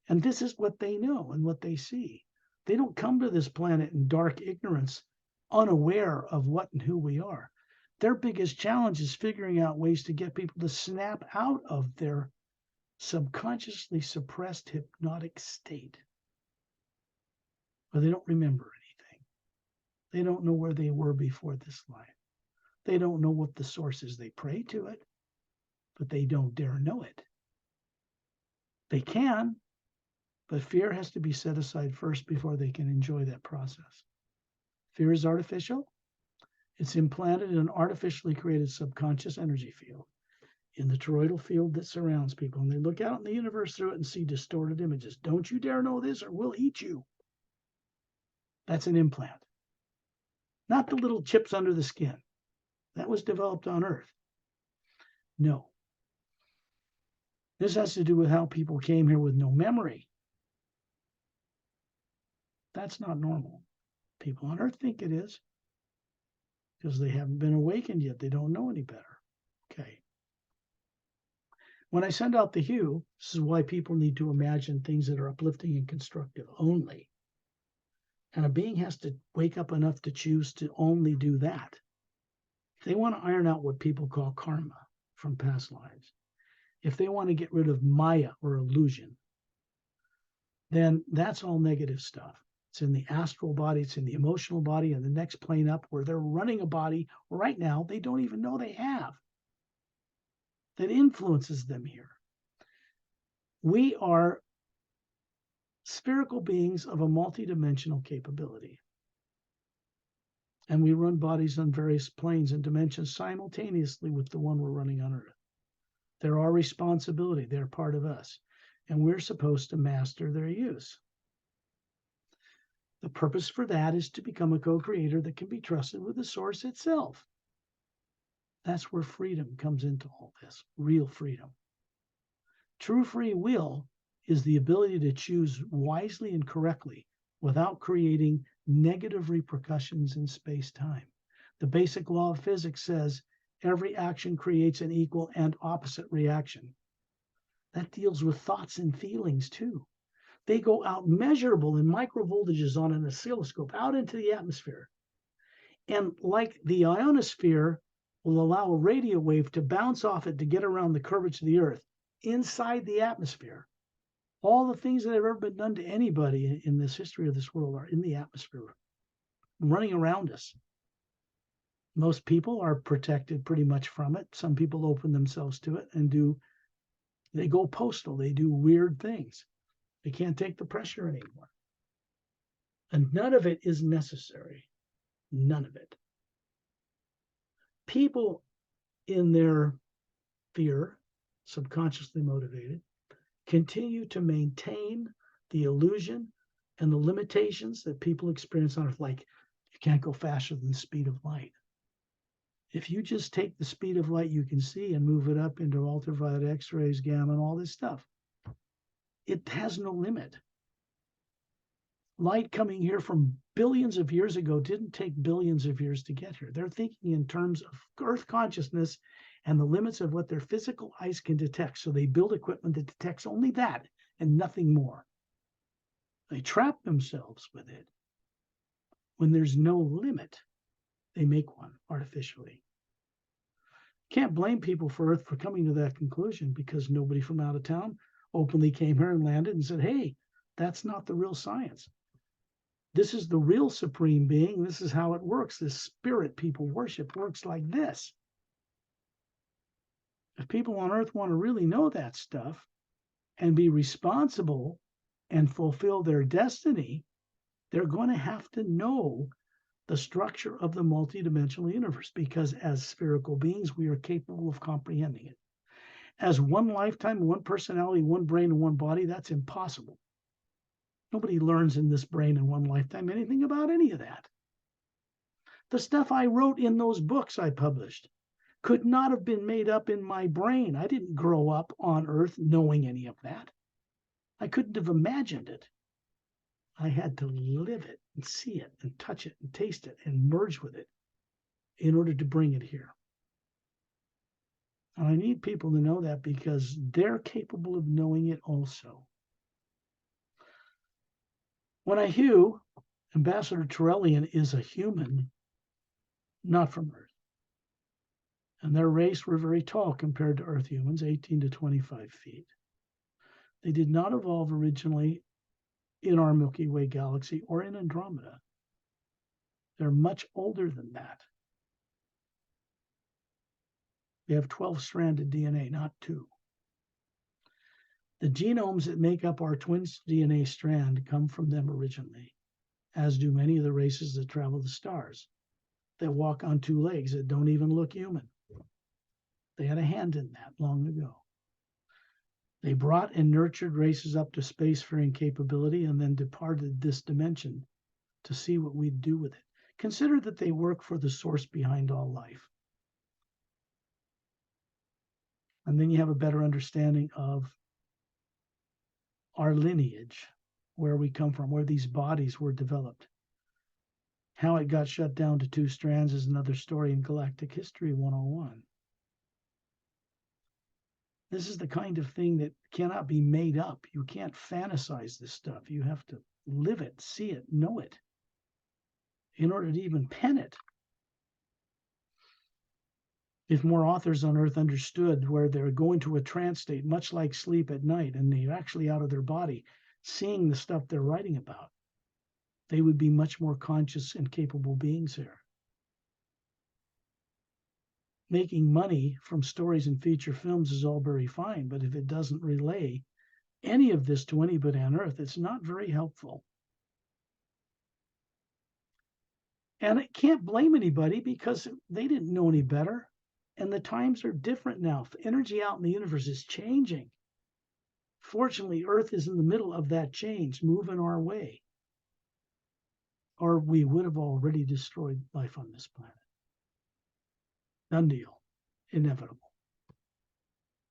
And this is what they know and what they see. They don't come to this planet in dark ignorance, unaware of what and who we are. Their biggest challenge is figuring out ways to get people to snap out of their subconsciously suppressed hypnotic state, where they don't remember anything. They don't know where they were before this life. They don't know what the source is. They pray to it, but they don't dare know it. They can, but fear has to be set aside first before they can enjoy that process. Fear is artificial. It's implanted in an artificially created subconscious energy field in the toroidal field that surrounds people. And they look out in the universe through it and see distorted images. Don't you dare know this or we'll eat you. That's an implant. Not the little chips under the skin. That was developed on Earth. No. This has to do with how people came here with no memory. That's not normal. People on Earth think it is because they haven't been awakened yet. They don't know any better. Okay. When I send out the Hu, this is why people need to imagine things that are uplifting and constructive only. And a being has to wake up enough to choose to only do that. If they want to iron out what people call karma from past lives, if they want to get rid of Maya or illusion, then that's all negative stuff. It's in the astral body, it's in the emotional body, and the next plane up where they're running a body right now they don't even know they have, that influences them here. We are spherical beings of a multidimensional capability. And we run bodies on various planes and dimensions simultaneously with the one we're running on Earth. They're our responsibility. They're part of us. And we're supposed to master their use. The purpose for that is to become a co-creator that can be trusted with the source itself. That's where freedom comes into all this, real freedom. True free will is the ability to choose wisely and correctly without creating negative repercussions in space-time. The basic law of physics says every action creates an equal and opposite reaction. That deals with thoughts and feelings too. They go out measurable in microvoltages on an oscilloscope out into the atmosphere. And like the ionosphere will allow a radio wave to bounce off it to get around the curvature of the Earth inside the atmosphere. All the things that have ever been done to anybody in this history of this world are in the atmosphere, running around us. Most people are protected pretty much from it. Some people open themselves to it and they go postal. They do weird things. They can't take the pressure anymore. And none of it is necessary. None of it. People in their fear, subconsciously motivated, continue to maintain the illusion and the limitations that people experience on Earth, like you can't go faster than the speed of light. If you just take the speed of light you can see and move it up into ultraviolet X-rays, gamma, and all this stuff, it has no limit. Light coming here from billions of years ago didn't take billions of years to get here. They're thinking in terms of Earth consciousness and the limits of what their physical eyes can detect. So they build equipment that detects only that and nothing more. They trap themselves with it. When there's no limit, they make one artificially. Can't blame people for Earth for coming to that conclusion, because nobody from out of town openly came here and landed and said, hey, that's not the real science. This is the real supreme being. This is how it works. This spirit people worship works like this. If people on Earth want to really know that stuff and be responsible and fulfill their destiny, they're going to have to know the structure of the multidimensional universe, because as spherical beings, we are capable of comprehending it. As one lifetime, one personality, one brain, and one body, that's impossible. Nobody learns in this brain in one lifetime anything about any of that. The stuff I wrote in those books I published could not have been made up in my brain. I didn't grow up on Earth knowing any of that. I couldn't have imagined it. I had to live it and see it and touch it and taste it and merge with it in order to bring it here. And I need people to know that, because they're capable of knowing it also. When I hew, Ambassador Turellian is a human, not from Earth. And their race were very tall compared to Earth humans, 18 to 25 feet. They did not evolve originally in our Milky Way galaxy or in Andromeda. They're much older than that. They have 12-stranded DNA, not 2. The genomes that make up our twins' DNA strand come from them originally, as do many of the races that travel the stars, that walk on 2 legs, that don't even look human. They had a hand in that long ago. They brought and nurtured races up to spacefaring capability and then departed this dimension to see what we'd do with it. Consider that they work for the source behind all life. And then you have a better understanding of our lineage, where we come from, where these bodies were developed. How it got shut down to 2 strands is another story in Galactic History 101. This is the kind of thing that cannot be made up. You can't fantasize this stuff. You have to live it, see it, know it, in order to even pen it. If more authors on Earth understood where they're going to a trance state, much like sleep at night, and they're actually out of their body, seeing the stuff they're writing about, they would be much more conscious and capable beings here. Making money from stories and feature films is all very fine, but if it doesn't relay any of this to anybody on Earth, it's not very helpful. And I can't blame anybody, because they didn't know any better. And the times are different now. Energy out in the universe is changing. Fortunately, Earth is in the middle of that change, moving our way. Or we would have already destroyed life on this planet. Done deal. inevitable.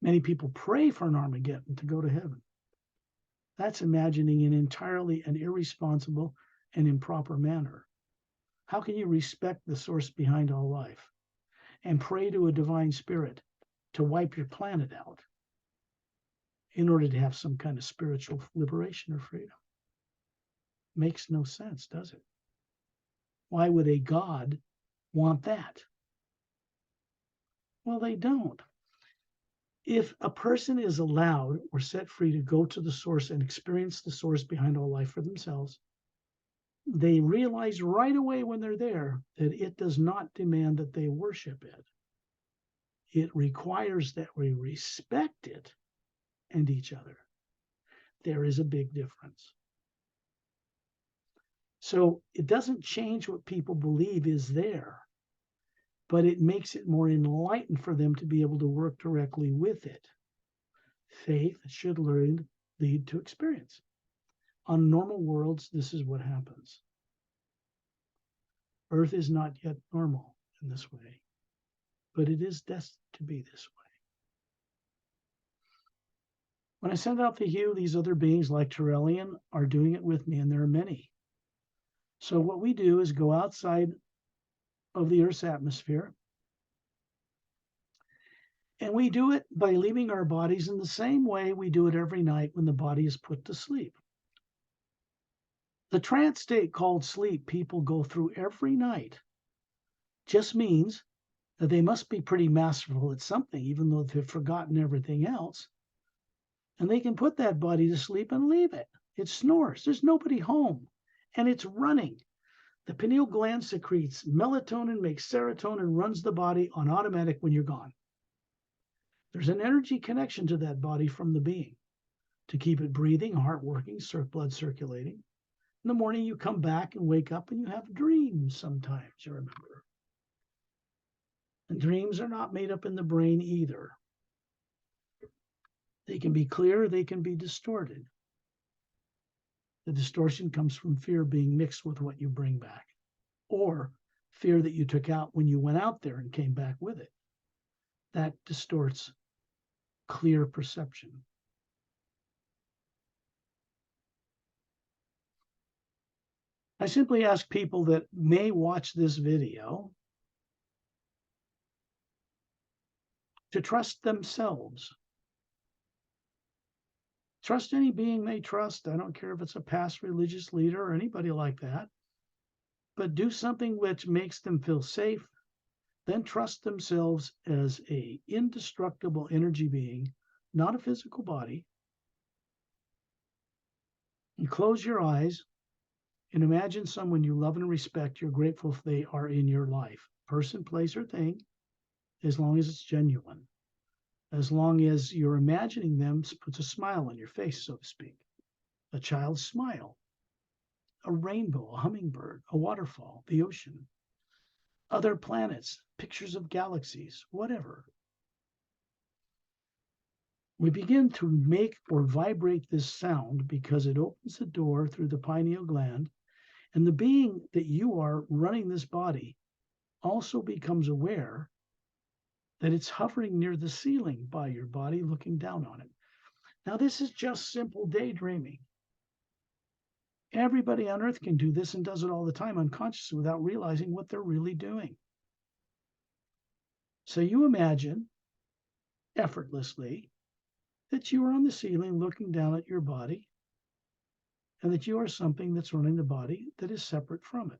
Many people pray for an Armageddon to go to heaven. That's imagining an entirely an irresponsible and improper manner. How can you respect the source behind all life and pray to a divine spirit to wipe your planet out in order to have some kind of spiritual liberation or freedom? Makes no sense, does it? Why would a God want that? Well, they don't. If a person is allowed or set free to go to the source and experience the source behind all life for themselves, they realize right away when they're there that it does not demand that they worship it. It requires that we respect it and each other. There is a big difference. So it doesn't change what people believe is there, but it makes it more enlightened for them to be able to work directly with it. Faith should lead to experience. On normal worlds, this is what happens. Earth is not yet normal in this way, but it is destined to be this way. When I send out to you, these other beings like Terrellian are doing it with me, and there are many. So what we do is go outside of the Earth's atmosphere, and we do it by leaving our bodies in the same way we do it every night when the body is put to sleep. The trance state called sleep people go through every night just means that they must be pretty masterful at something, even though they've forgotten everything else. And they can put that body to sleep and leave it. It snores. There's nobody home. And it's running. The pineal gland secretes melatonin, makes serotonin, runs the body on automatic when you're gone. There's an energy connection to that body from the being to keep it breathing, heart working, blood circulating. In the morning, you come back and wake up and you have dreams sometimes, you remember. And dreams are not made up in the brain either. They can be clear, they can be distorted. The distortion comes from fear being mixed with what you bring back, or fear that you took out when you went out there and came back with it. That distorts clear perception. I simply ask people that may watch this video to trust themselves. Trust any being they trust. I don't care if it's a past religious leader or anybody like that. But do something which makes them feel safe. Then trust themselves as an indestructible energy being, not a physical body. And close your eyes and imagine someone you love and respect. You're grateful if they are in your life. Person, place, or thing, as long as it's genuine. As long as you're imagining them, puts a smile on your face, so to speak. A child's smile, a rainbow, a hummingbird, a waterfall, the ocean, other planets, pictures of galaxies, whatever. We begin to make or vibrate this sound because it opens the door through the pineal gland, and the being that you are running this body also becomes aware that it's hovering near the ceiling by your body, looking down on it. Now, this is just simple daydreaming. Everybody on Earth can do this and does it all the time unconsciously without realizing what they're really doing. So you imagine effortlessly that you are on the ceiling looking down at your body and that you are something that's running the body that is separate from it.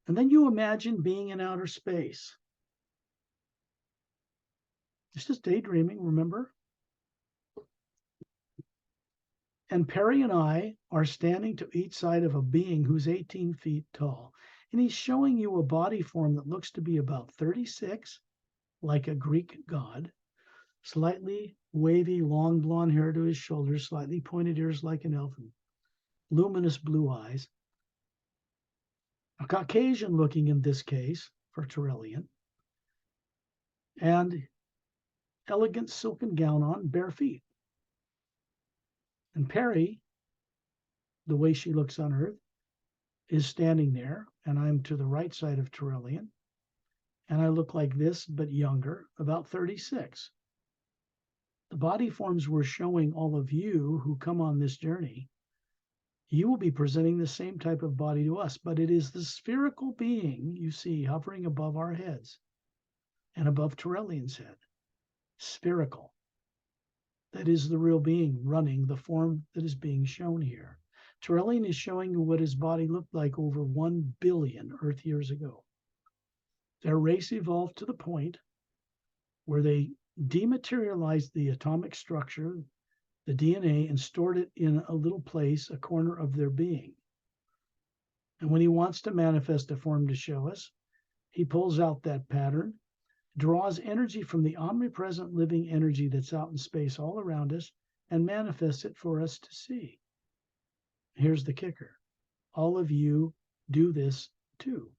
And then you imagine being in outer space. It's just daydreaming, remember? And Perry and I are standing to each side of a being who's 18 feet tall. And he's showing you a body form that looks to be about 36, like a Greek god, slightly wavy, long blonde hair to his shoulders, slightly pointed ears like an elf, luminous blue eyes. A Caucasian looking in this case for Terrellian, and elegant silken gown on, bare feet. And Perry, the way she looks on Earth, is standing there, and I'm to the right side of Terrellian. and I look like this, but younger, about 36. The body forms we're showing all of you who come on this journey, you will be presenting the same type of body to us, but it is the spherical being you see hovering above our heads and above Torellian's head. Spherical. That is the real being running the form that is being shown here. Torellian is showing you what his body looked like over 1 billion Earth years ago. Their race evolved to the point where they dematerialized the atomic structure, the DNA, and stored it in a little place, a corner of their being. And when he wants to manifest a form to show us, he pulls out that pattern, draws energy from the omnipresent living energy that's out in space all around us, and manifests it for us to see. Here's the kicker. All of you do this too.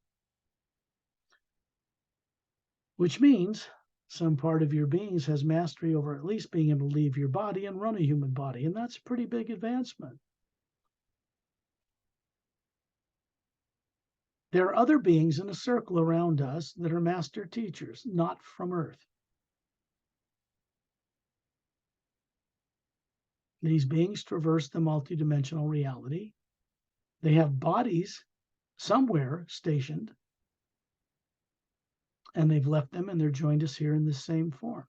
Which means some part of your beings has mastery over at least being able to leave your body and run a human body. And that's a pretty big advancement. There are other beings in a circle around us that are master teachers, not from Earth. These beings traverse the multidimensional reality. They have bodies somewhere stationed, and they've left them and they're joined us here in the same form.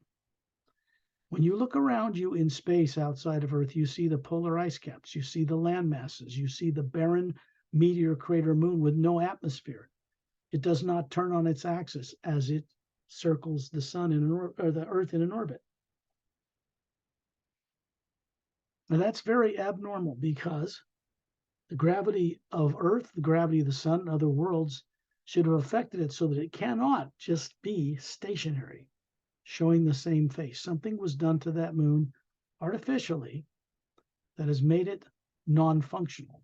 When you look around you in space outside of Earth, you see the polar ice caps, you see the land masses, you see the barren meteor crater moon with no atmosphere. It does not turn on its axis as it circles the sun or the Earth in an orbit. And that's very abnormal because the gravity of Earth, the gravity of the sun, and other worlds should have affected it so that it cannot just be stationary, showing the same face. Something was done to that moon artificially that has made it non-functional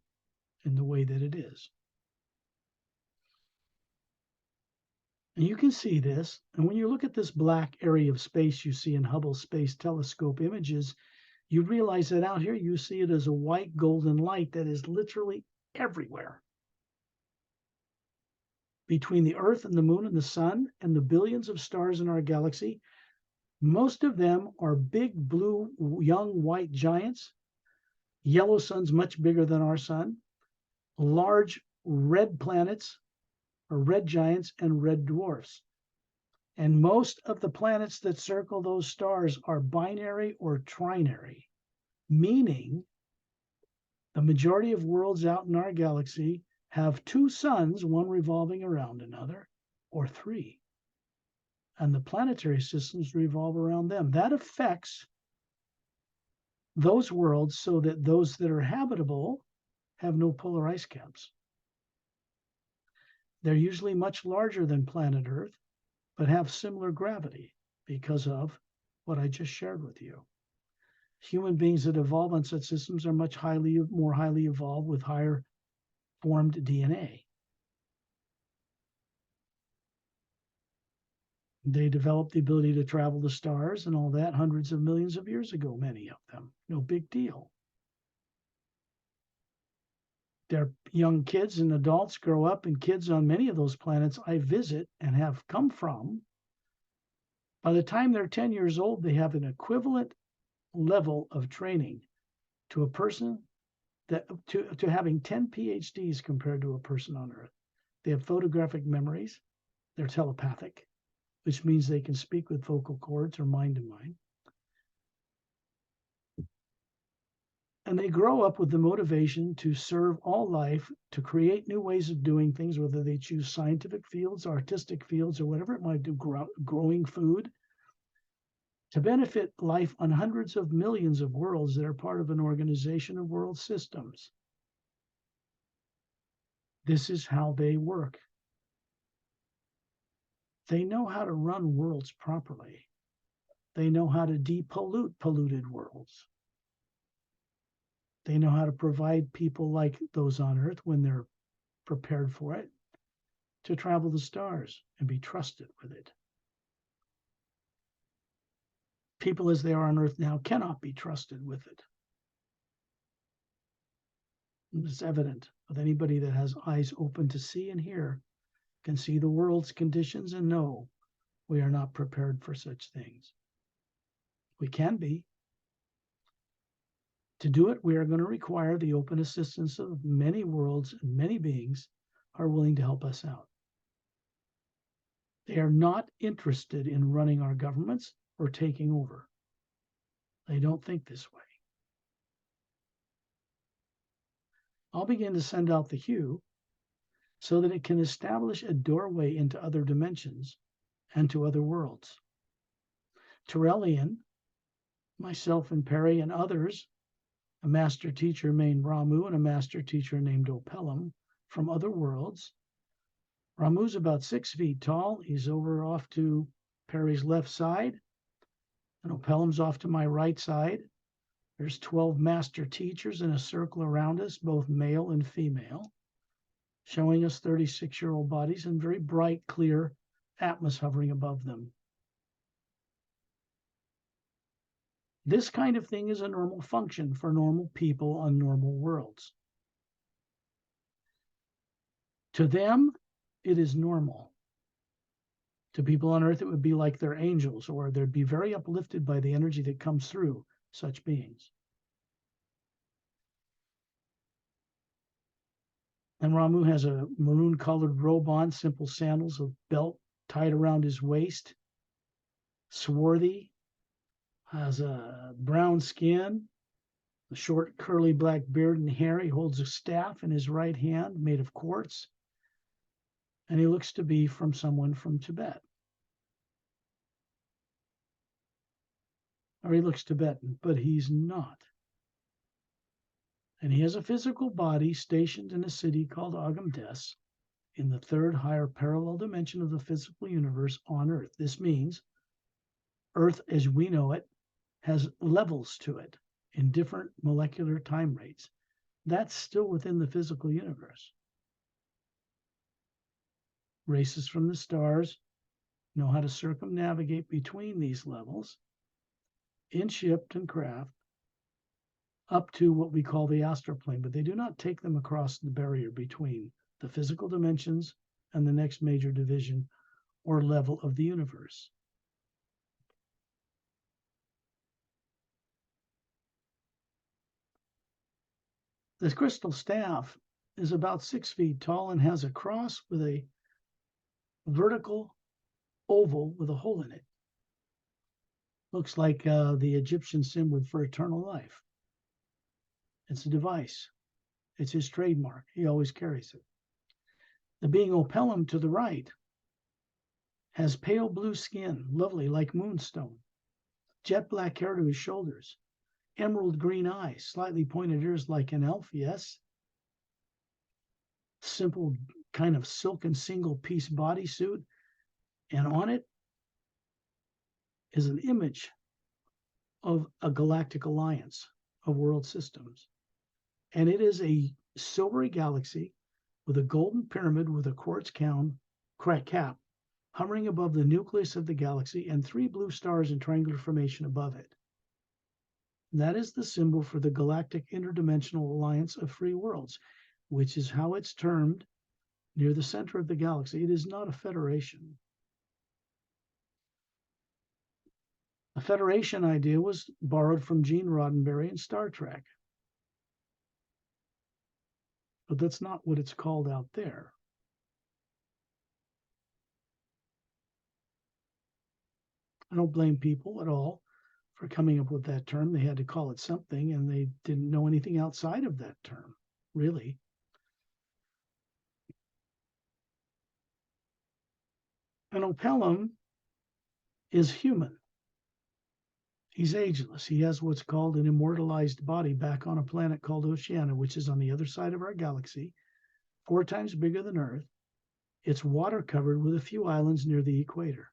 in the way that it is. And you can see this. And when you look at this black area of space you see in Hubble Space Telescope images, you realize that out here you see it as a white golden light that is literally everywhere. Between the Earth and the moon and the sun and the billions of stars in our galaxy, most of them are big blue young white giants, yellow suns much bigger than our sun, large red planets or red giants and red dwarfs. And most of the planets that circle those stars are binary or trinary, meaning the majority of worlds out in our galaxy have two suns, one revolving around another, or three. And the planetary systems revolve around them. That affects those worlds so that those that are habitable have no polar ice caps. They're usually much larger than planet Earth, but have similar gravity because of what I just shared with you. Human beings that evolve on such systems are much more highly evolved with higher formed DNA. They developed the ability to travel the stars and all that hundreds of millions of years ago, many of them. No big deal. Their young kids and adults grow up, and kids on many of those planets I visit and have come from, by the time they're 10 years old, they have an equivalent level of training to a person that to having 10 PhDs compared to a person on Earth. They have photographic memories. They're telepathic, which means they can speak with vocal cords or mind to mind. And they grow up with the motivation to serve all life, to create new ways of doing things, whether they choose scientific fields, artistic fields, or whatever it might do, growing food, to benefit life on hundreds of millions of worlds that are part of an organization of world systems. This is how they work. They know how to run worlds properly. They know how to depollute polluted worlds. They know how to provide people like those on Earth, when they're prepared for it, to travel the stars and be trusted with it. People as they are on Earth now cannot be trusted with it. It's evident with anybody that has eyes open to see and hear, can see the world's conditions and know we are not prepared for such things. We can be. To do it, we are going to require the open assistance of many worlds and many beings are willing to help us out. They are not interested in running our governments or taking over. They don't think this way. I'll begin to send out the hue so that it can establish a doorway into other dimensions and to other worlds. Terrellian, myself and Perry and others, a master teacher named Ramu and a master teacher named Opelum from other worlds. Ramu's about 6 feet tall. He's over off to Perry's left side, and Opelum's off to my right side. There's 12 master teachers in a circle around us, both male and female, showing us 36-year-old bodies and very bright, clear atmosphere hovering above them. This kind of thing is a normal function for normal people on normal worlds. To them, it is normal. To people on Earth, it would be like they're angels, or they'd be very uplifted by the energy that comes through such beings. And Ramu has a maroon-colored robe on, simple sandals, a belt tied around his waist, swarthy, has a brown skin, a short curly black beard and hair. He holds a staff in his right hand made of quartz, and he looks to be from someone from Tibet. Or he looks Tibetan, but he's not. And he has a physical body stationed in a city called Agamdes in the third higher parallel dimension of the physical universe on Earth. This means Earth as we know it has levels to it in different molecular time rates. That's still within the physical universe. Races from the stars know how to circumnavigate between these levels in ship and craft up to what we call the astral plane, but they do not take them across the barrier between the physical dimensions and the next major division or level of the universe. This crystal staff is about 6 feet tall and has a cross with a vertical oval with a hole in it. Looks like the Egyptian symbol for eternal life. It's a device. It's his trademark. He always carries it. The being Opelum to the right has pale blue skin, lovely like moonstone, jet black hair to his shoulders, emerald green eyes, slightly pointed ears like an elf, yes. Simple kind of silken single piece bodysuit, and on it is an image of a galactic alliance of world systems. And it is a silvery galaxy with a golden pyramid with a quartz cap hovering above the nucleus of the galaxy and 3 blue stars in triangular formation above it. That is the symbol for the Galactic Interdimensional Alliance of Free Worlds, which is how it's termed near the center of the galaxy. It is not a federation. A federation idea was borrowed from Gene Roddenberry in Star Trek. But that's not what it's called out there. I don't blame people at all for coming up with that term. They had to call it something, and they didn't know anything outside of that term, really. And Opelum is human. He's ageless. He has what's called an immortalized body back on a planet called Oceania, which is on the other side of our galaxy, 4 times bigger than Earth. It's water covered with a few islands near the equator.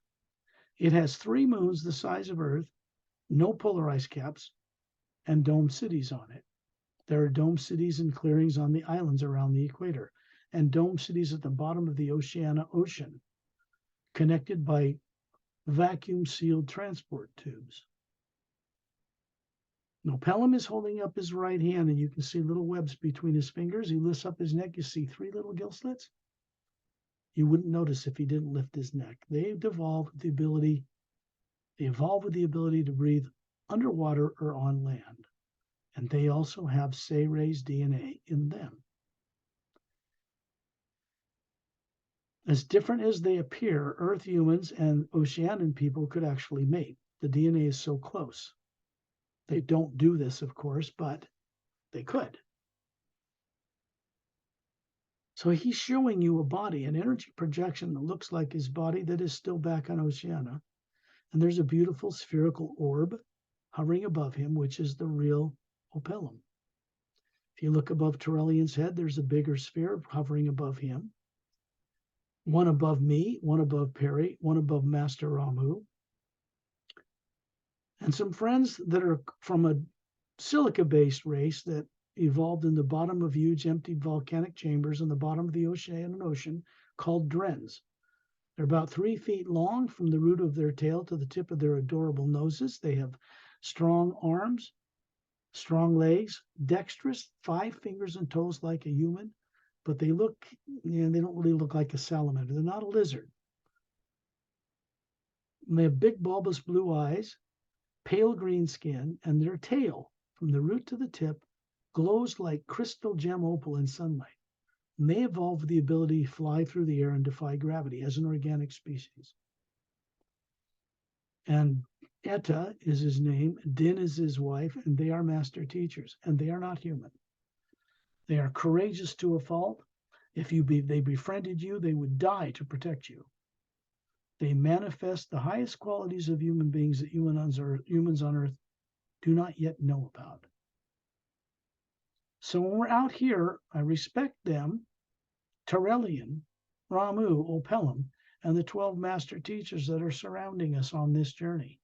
It has 3 moons the size of Earth, no polar ice caps, and dome cities on it. There are dome cities and clearings on the islands around the equator, and dome cities at the bottom of the Oceania Ocean, connected by vacuum-sealed transport tubes. Now, Pelham is holding up his right hand, and you can see little webs between his fingers. He lifts up his neck. You see 3 little gill slits. You wouldn't notice if he didn't lift his neck. They evolved with the ability to breathe underwater or on land. And they also have Sayre's DNA in them. As different as they appear, Earth humans and Oceanian people could actually mate. The DNA is so close. They don't do this, of course, but they could. So he's showing you a body, an energy projection that looks like his body that is still back on Oceania. And there's a beautiful spherical orb hovering above him, which is the real Opellum. If you look above Torellian's head, there's a bigger sphere hovering above him. One above me, one above Perry, one above Master Ramu. And some friends that are from a silica-based race that evolved in the bottom of huge emptied volcanic chambers in the bottom of the ocean called Drens. They're about 3 feet long from the root of their tail to the tip of their adorable noses. They have strong arms, strong legs, dexterous, 5 fingers and toes like a human, but they don't really look like a salamander. They're not a lizard. And they have big bulbous blue eyes, pale green skin, and their tail, from the root to the tip, glows like crystal gem opal in sunlight. And they evolved the ability to fly through the air and defy gravity as an organic species. And Etta is his name, Din is his wife, and they are master teachers, and they are not human. They are courageous to a fault. If they befriended you, they would die to protect you. They manifest the highest qualities of human beings that humans on Earth do not yet know about. So when we're out here, I respect them, Torellian, Ramu, Opellum, and the 12 master teachers that are surrounding us on this journey.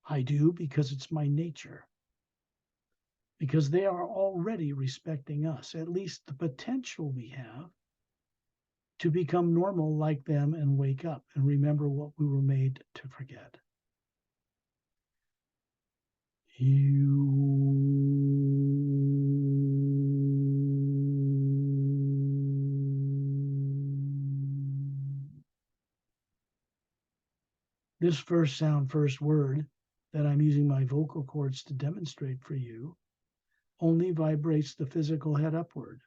I do because it's my nature. Because they are already respecting us, at least the potential we have to become normal like them and wake up and remember what we were made to forget. This first word that I'm using my vocal cords to demonstrate for you only vibrates the physical head upward.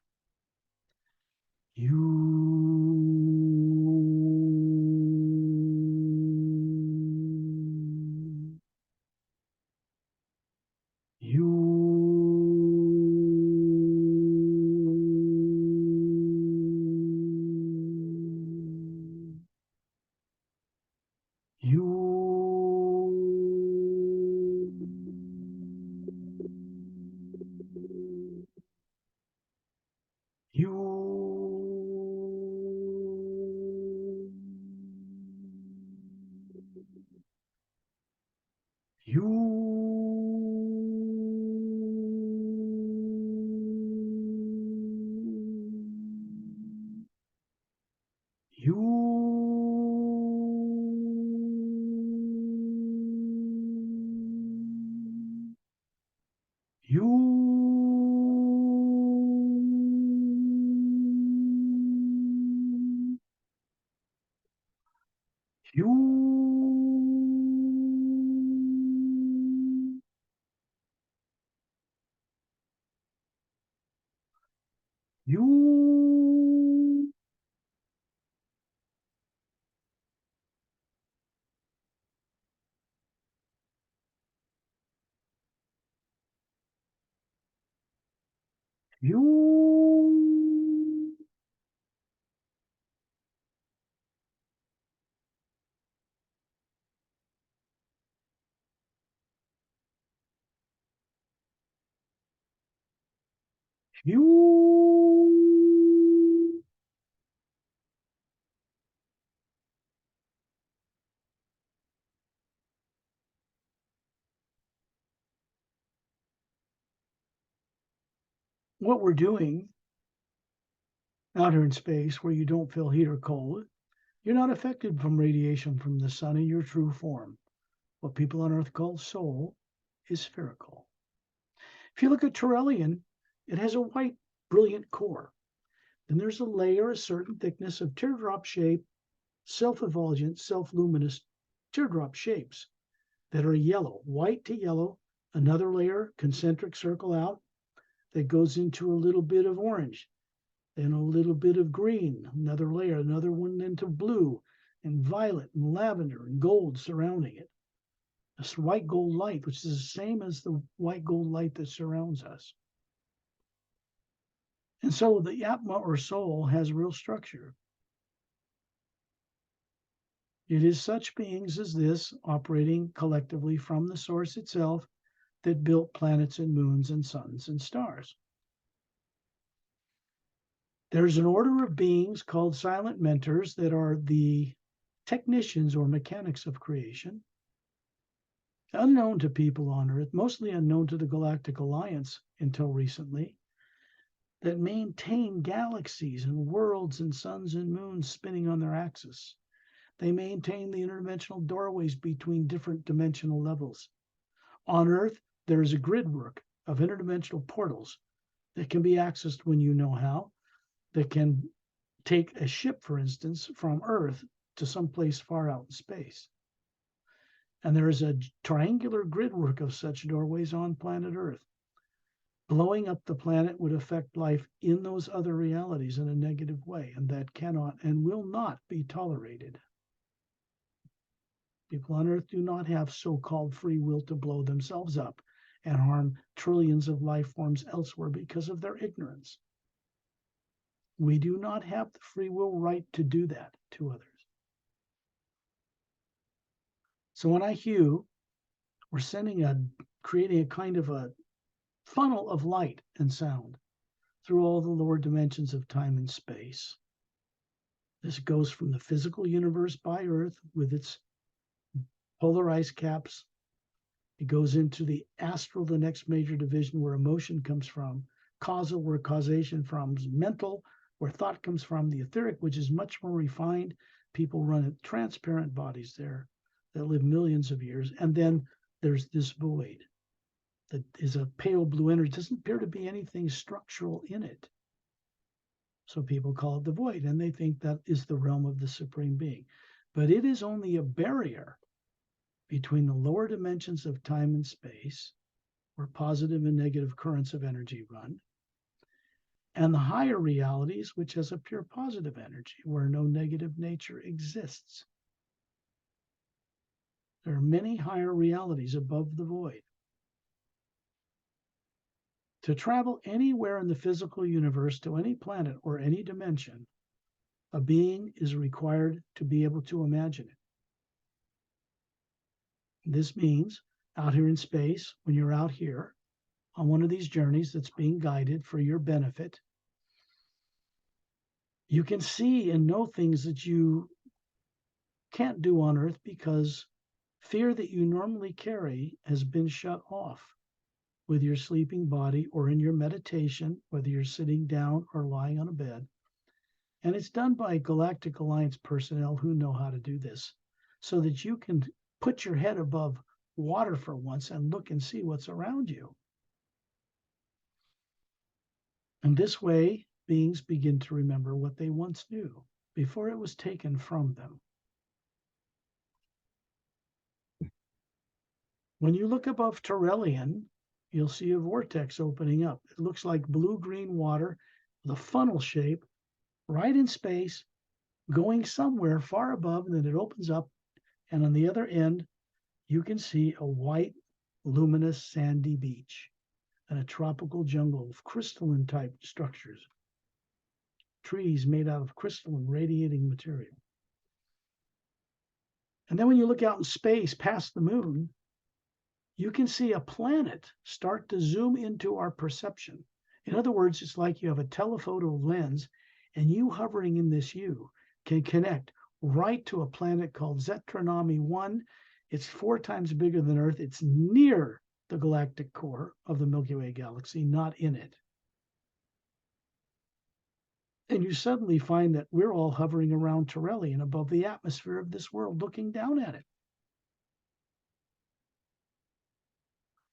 What we're doing out here in space where you don't feel heat or cold, you're not affected from radiation from the sun in your true form. What people on Earth call soul is spherical. If you look at Torellian, it has a white, brilliant core. Then there's a layer, a certain thickness of teardrop shape, self-effulgent, self-luminous teardrop shapes that are yellow, white to yellow. Another layer, concentric circle out, that goes into a little bit of orange, then a little bit of green, another layer, another one into blue and violet and lavender and gold surrounding it. This white gold light, which is the same as the white gold light that surrounds us. And so the Atma or soul has real structure. It is such beings as this, operating collectively from the source itself, that built planets and moons and suns and stars. There's an order of beings called silent mentors that are the technicians or mechanics of creation, unknown to people on Earth, mostly unknown to the Galactic Alliance until recently, that maintain galaxies and worlds and suns and moons spinning on their axis. They maintain the interdimensional doorways between different dimensional levels. On Earth, there is a grid work of interdimensional portals that can be accessed when you know how, that can take a ship, for instance, from Earth to someplace far out in space. And there is a triangular grid work of such doorways on planet Earth. Blowing up the planet would affect life in those other realities in a negative way, and that cannot and will not be tolerated. People on Earth do not have so-called free will to blow themselves up and harm trillions of life forms elsewhere because of their ignorance. We do not have the free will right to do that to others. So when I hew, we're creating a kind of a funnel of light and sound through all the lower dimensions of time and space. This goes from the physical universe by Earth with its polar ice caps. It goes into the astral, the next major division where emotion comes from, causal, where causation from, mental, where thought comes from, the etheric, which is much more refined. People run transparent bodies there that live millions of years. And then there's this void that is a pale blue energy. It doesn't appear to be anything structural in it. So people call it the void, and they think that is the realm of the Supreme Being. But it is only a barrier between the lower dimensions of time and space, where positive and negative currents of energy run, and the higher realities, which has a pure positive energy, where no negative nature exists. There are many higher realities above the void. To travel anywhere in the physical universe to any planet or any dimension, a being is required to be able to imagine it. This means out here in space, when you're out here on one of these journeys that's being guided for your benefit, you can see and know things that you can't do on Earth because fear that you normally carry has been shut off with your sleeping body or in your meditation, whether you're sitting down or lying on a bed. And it's done by Galactic Alliance personnel who know how to do this so that you can put your head above water for once and look and see what's around you. And this way, beings begin to remember what they once knew before it was taken from them. When you look above Turelian, you'll see a vortex opening up. It looks like blue-green water with a funnel shape right in space, going somewhere far above, and then it opens up, and on the other end, you can see a white, luminous, sandy beach and a tropical jungle of crystalline-type structures, trees made out of crystalline radiating material. And then when you look out in space past the moon, you can see a planet start to zoom into our perception. In other words, it's like you have a telephoto lens, and you hovering in this U can connect right to a planet called Zetranami 1. It's 4 times bigger than Earth. It's near the galactic core of the Milky Way galaxy, not in it. And you suddenly find that we're all hovering around Turelian above the atmosphere of this world, looking down at it.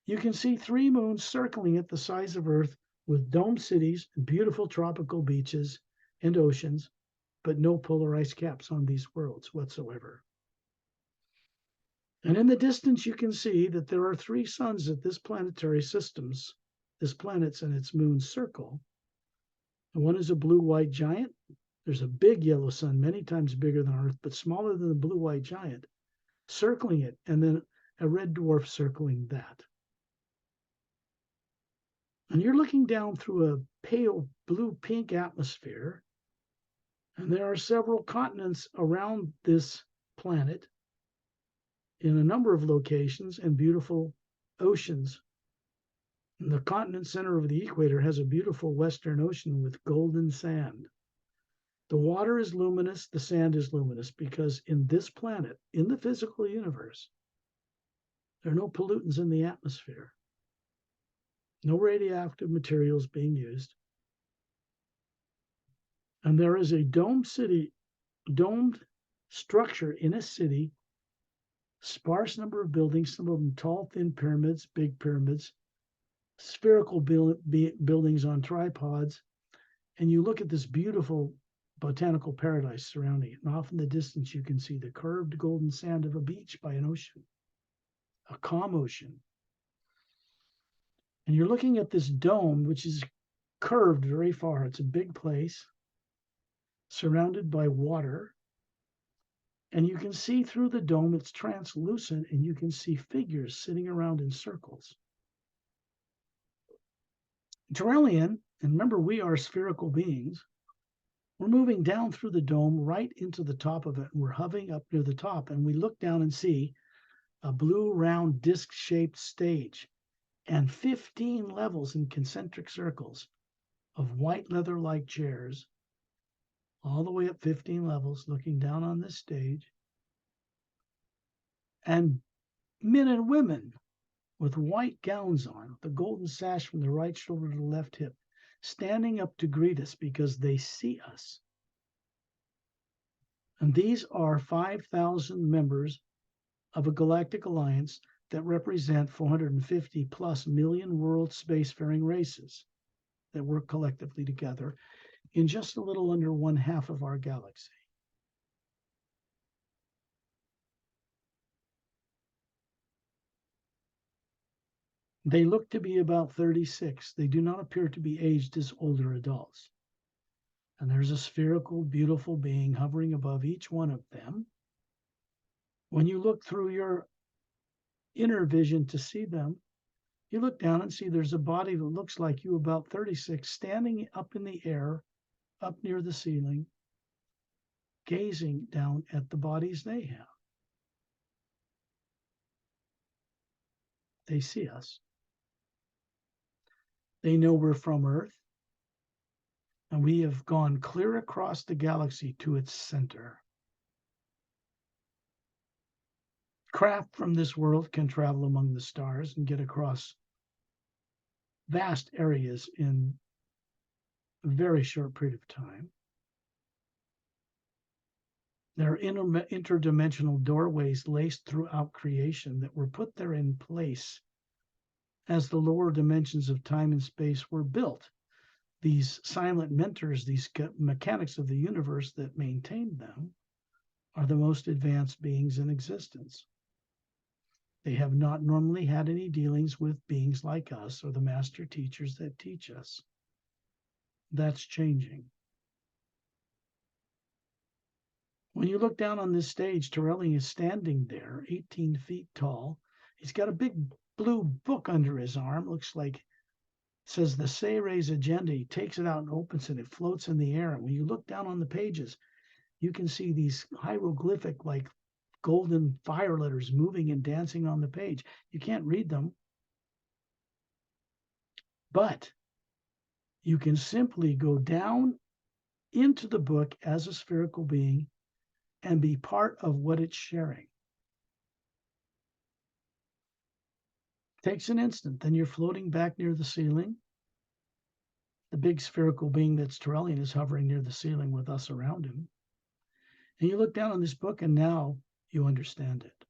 You can see 3 moons circling it the size of Earth with domed cities and beautiful tropical beaches and oceans, but no polar ice caps on these worlds whatsoever. And in the distance, you can see that there are 3 suns that this planetary systems, this planet's and its moons circle. And one is a blue-white giant. There's a big yellow sun, many times bigger than Earth, but smaller than the blue-white giant, circling it, and then a red dwarf circling that. And you're looking down through a pale blue-pink atmosphere, and there are several continents around this planet in a number of locations and beautiful oceans. And the continent center of the equator has a beautiful western ocean with golden sand. The water is luminous, the sand is luminous, because in this planet, in the physical universe, there are no pollutants in the atmosphere, no radioactive materials being used. And there is a domed structure in a city, sparse number of buildings, some of them tall, thin pyramids, big pyramids, spherical buildings on tripods. And you look at this beautiful botanical paradise surrounding it. And off in the distance, you can see the curved golden sand of a beach by an ocean, a calm ocean. And you're looking at this dome, which is curved very far. It's a big place surrounded by water. And you can see through the dome, it's translucent, and you can see figures sitting around in circles. Terrellian, and remember, we are spherical beings. We're moving down through the dome right into the top of it, and we're hovering up near the top, and we look down and see a blue, round, disc-shaped stage and 15 levels in concentric circles of white leather-like chairs, all the way up 15 levels, looking down on this stage. And men and women with white gowns on, with the golden sash from the right shoulder to the left hip, standing up to greet us because they see us. And these are 5,000 members of a galactic alliance that represent 450 plus million world spacefaring races that work collectively together in just a little under 1/2 of our galaxy. They look to be about 36. They do not appear to be aged as older adults. And there's a spherical, beautiful being hovering above each one of them. When you look through your inner vision to see them, you look down and see there's a body that looks like you, about 36, standing up in the air, up near the ceiling, gazing down at the bodies they have. They see us. They know we're from Earth, and we have gone clear across the galaxy to its center. Craft from this world can travel among the stars and get across vast areas in a very short period of time. There are interdimensional doorways laced throughout creation that were put there in place as the lower dimensions of time and space were built. These silent mentors, these mechanics of the universe that maintain them, are the most advanced beings in existence. They have not normally had any dealings with beings like us or the master teachers that teach us. That's changing. When you look down on this stage, Torelli is standing there, 18 feet tall. He's got a big blue book under his arm. Looks like, says the Sayre's agenda. He takes it out and opens it. It floats in the air. And when you look down on the pages, you can see these hieroglyphic, like golden fire letters moving and dancing on the page. You can't read them, but you can simply go down into the book as a spherical being and be part of what it's sharing. Takes an instant, then you're floating back near the ceiling. The big spherical being that's Torellian is hovering near the ceiling with us around him. And you look down on this book, and now you understand it.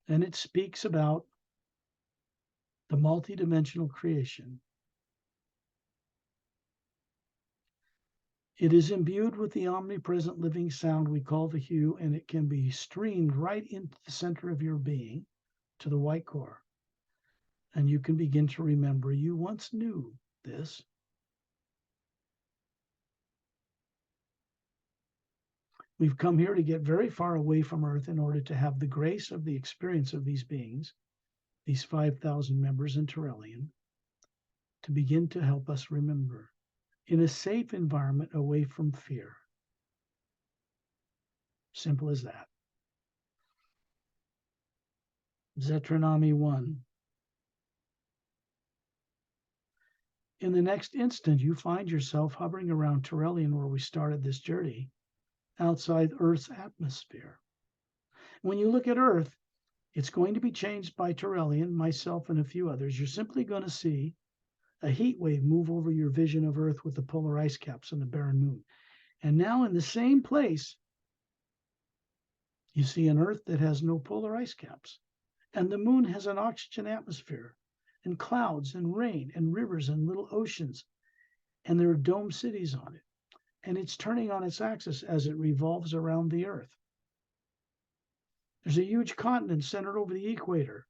And it speaks about the multidimensional creation It is imbued with the omnipresent living sound we call the hue, and it can be streamed right into the center of your being, to the white core. And you can begin to remember you once knew this. We've come here to get very far away from Earth in order to have the grace of the experience of these beings, these 5,000 members in Turelian, to begin to help us remember in a safe environment away from fear. Simple as that. Zetranami 1. In the next instant, you find yourself hovering around Turelian, where we started this journey, outside Earth's atmosphere. When you look at Earth, it's going to be changed by Turelian, myself, and a few others. You're simply going to see a heat wave move over your vision of Earth with the polar ice caps and the barren moon. And now in the same place, you see an Earth that has no polar ice caps. And the moon has an oxygen atmosphere, and clouds, and rain, and rivers, and little oceans. And there are dome cities on it. And it's turning on its axis as it revolves around the Earth. There's a huge continent centered over the equator,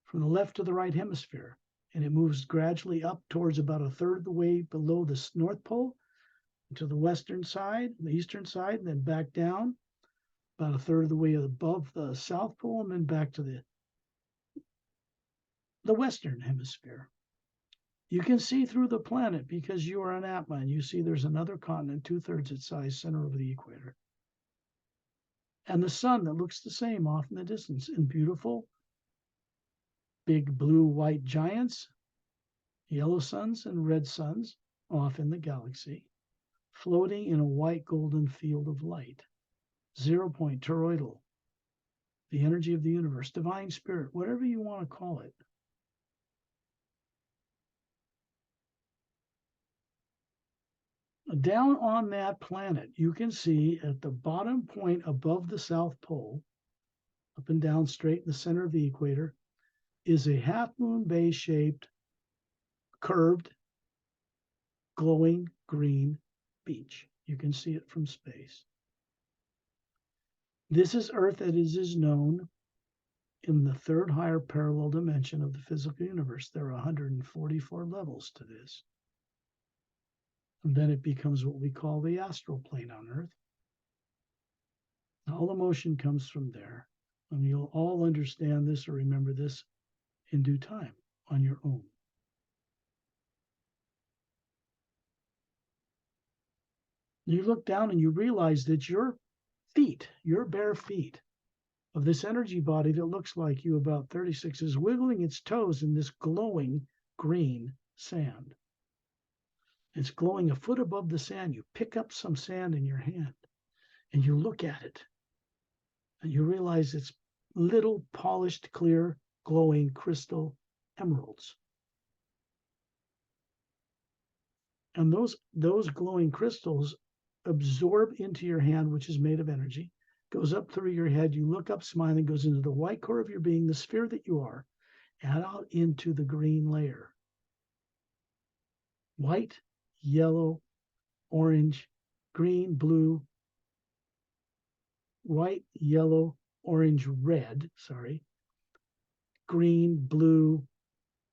from the left to the right hemisphere, and it moves gradually up towards about a third of the way below the North Pole to the western side, the eastern side, and then back down about a third of the way above the South Pole, and then back to the western hemisphere. You can see through the planet because you are an Atma, and you see there's another continent 2/3 its size, center over the equator. And the sun that looks the same off in the distance, and beautiful big blue-white giants, yellow suns and red suns off in the galaxy, floating in a white golden field of light. 0 point toroidal, the energy of the universe, divine spirit, whatever you want to call it. Down on that planet, you can see at the bottom point above the South Pole, up and down straight in the center of the equator, is a half-moon base-shaped, curved, glowing green beach. You can see it from space. This is Earth as it is known in the third higher parallel dimension of the physical universe. There are 144 levels to this. And then it becomes what we call the astral plane on Earth. All the motion comes from there. And you'll all understand this or remember this in due time on your own. You look down and you realize that your feet, your bare feet of this energy body that looks like you about 36 is wiggling its toes in this glowing green sand. It's glowing a foot above the sand. You pick up some sand in your hand and you look at it and you realize it's little polished, clear, glowing crystal emeralds. And those glowing crystals absorb into your hand, which is made of energy, goes up through your head. You look up smiling, goes into the white core of your being, the sphere that you are, and out into the green layer. White, yellow, orange, green, blue, white, yellow, orange, red, green, blue,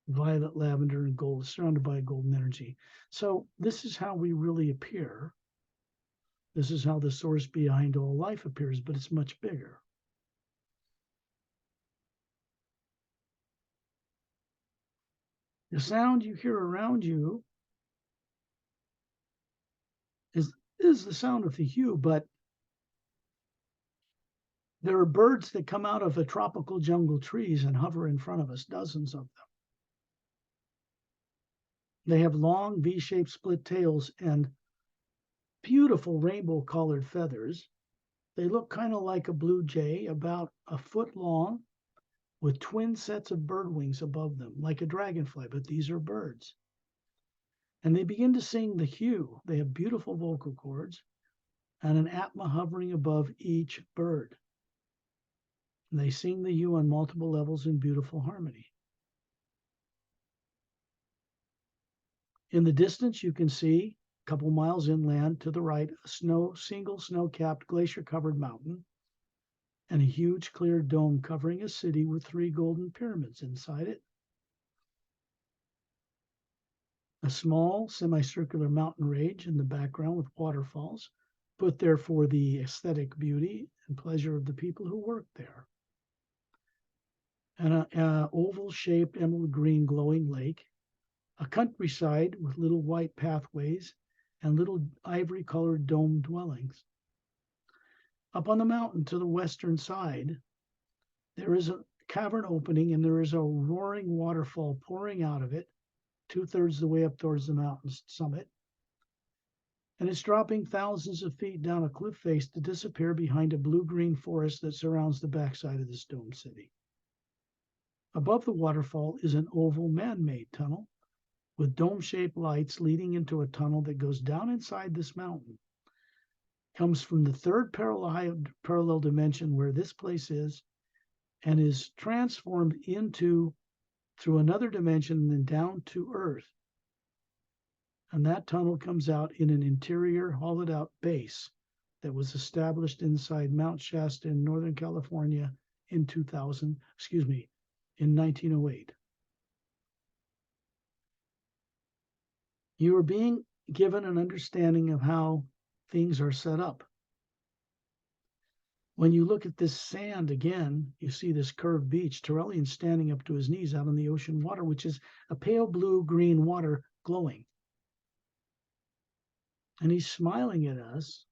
violet, lavender, and gold, surrounded by golden energy. So this is how we really appear. This is how the source behind all life appears, but it's much bigger. The sound you hear around you is the sound of the hue, but there are birds that come out of the tropical jungle trees and hover in front of us, dozens of them. They have long V-shaped split tails and beautiful rainbow-colored feathers. They look kind of like a blue jay, about a foot long, with twin sets of bird wings above them, like a dragonfly, but these are birds. And they begin to sing the hue. They have beautiful vocal cords and an atma hovering above each bird. And they sing the hue on multiple levels in beautiful harmony. In the distance, you can see couple miles inland to the right, a single snow-capped glacier-covered mountain, and a huge clear dome covering a city with 3 golden pyramids inside it. A small semicircular mountain range in the background with waterfalls, put there for the aesthetic beauty and pleasure of the people who work there. And an oval-shaped emerald green glowing lake, a countryside with little white pathways and little ivory-colored dome dwellings. Up on the mountain to the western side, there is a cavern opening and there is a roaring waterfall pouring out of it, 2/3 the way up towards the mountain's summit. And it's dropping thousands of feet down a cliff face to disappear behind a blue-green forest that surrounds the backside of this dome city. Above the waterfall is an oval man-made tunnel with dome-shaped lights leading into a tunnel that goes down inside this mountain. Comes from the 3rd parallel dimension where this place is, and is transformed into through another dimension and then down to Earth. And that tunnel comes out in an interior hollowed out base that was established inside Mount Shasta in Northern California in 1908. You are being given an understanding of how things are set up. When you look at this sand again, you see this curved beach. Terrellian's standing up to his knees out on the ocean water, which is a pale blue-green water glowing. And he's smiling at us.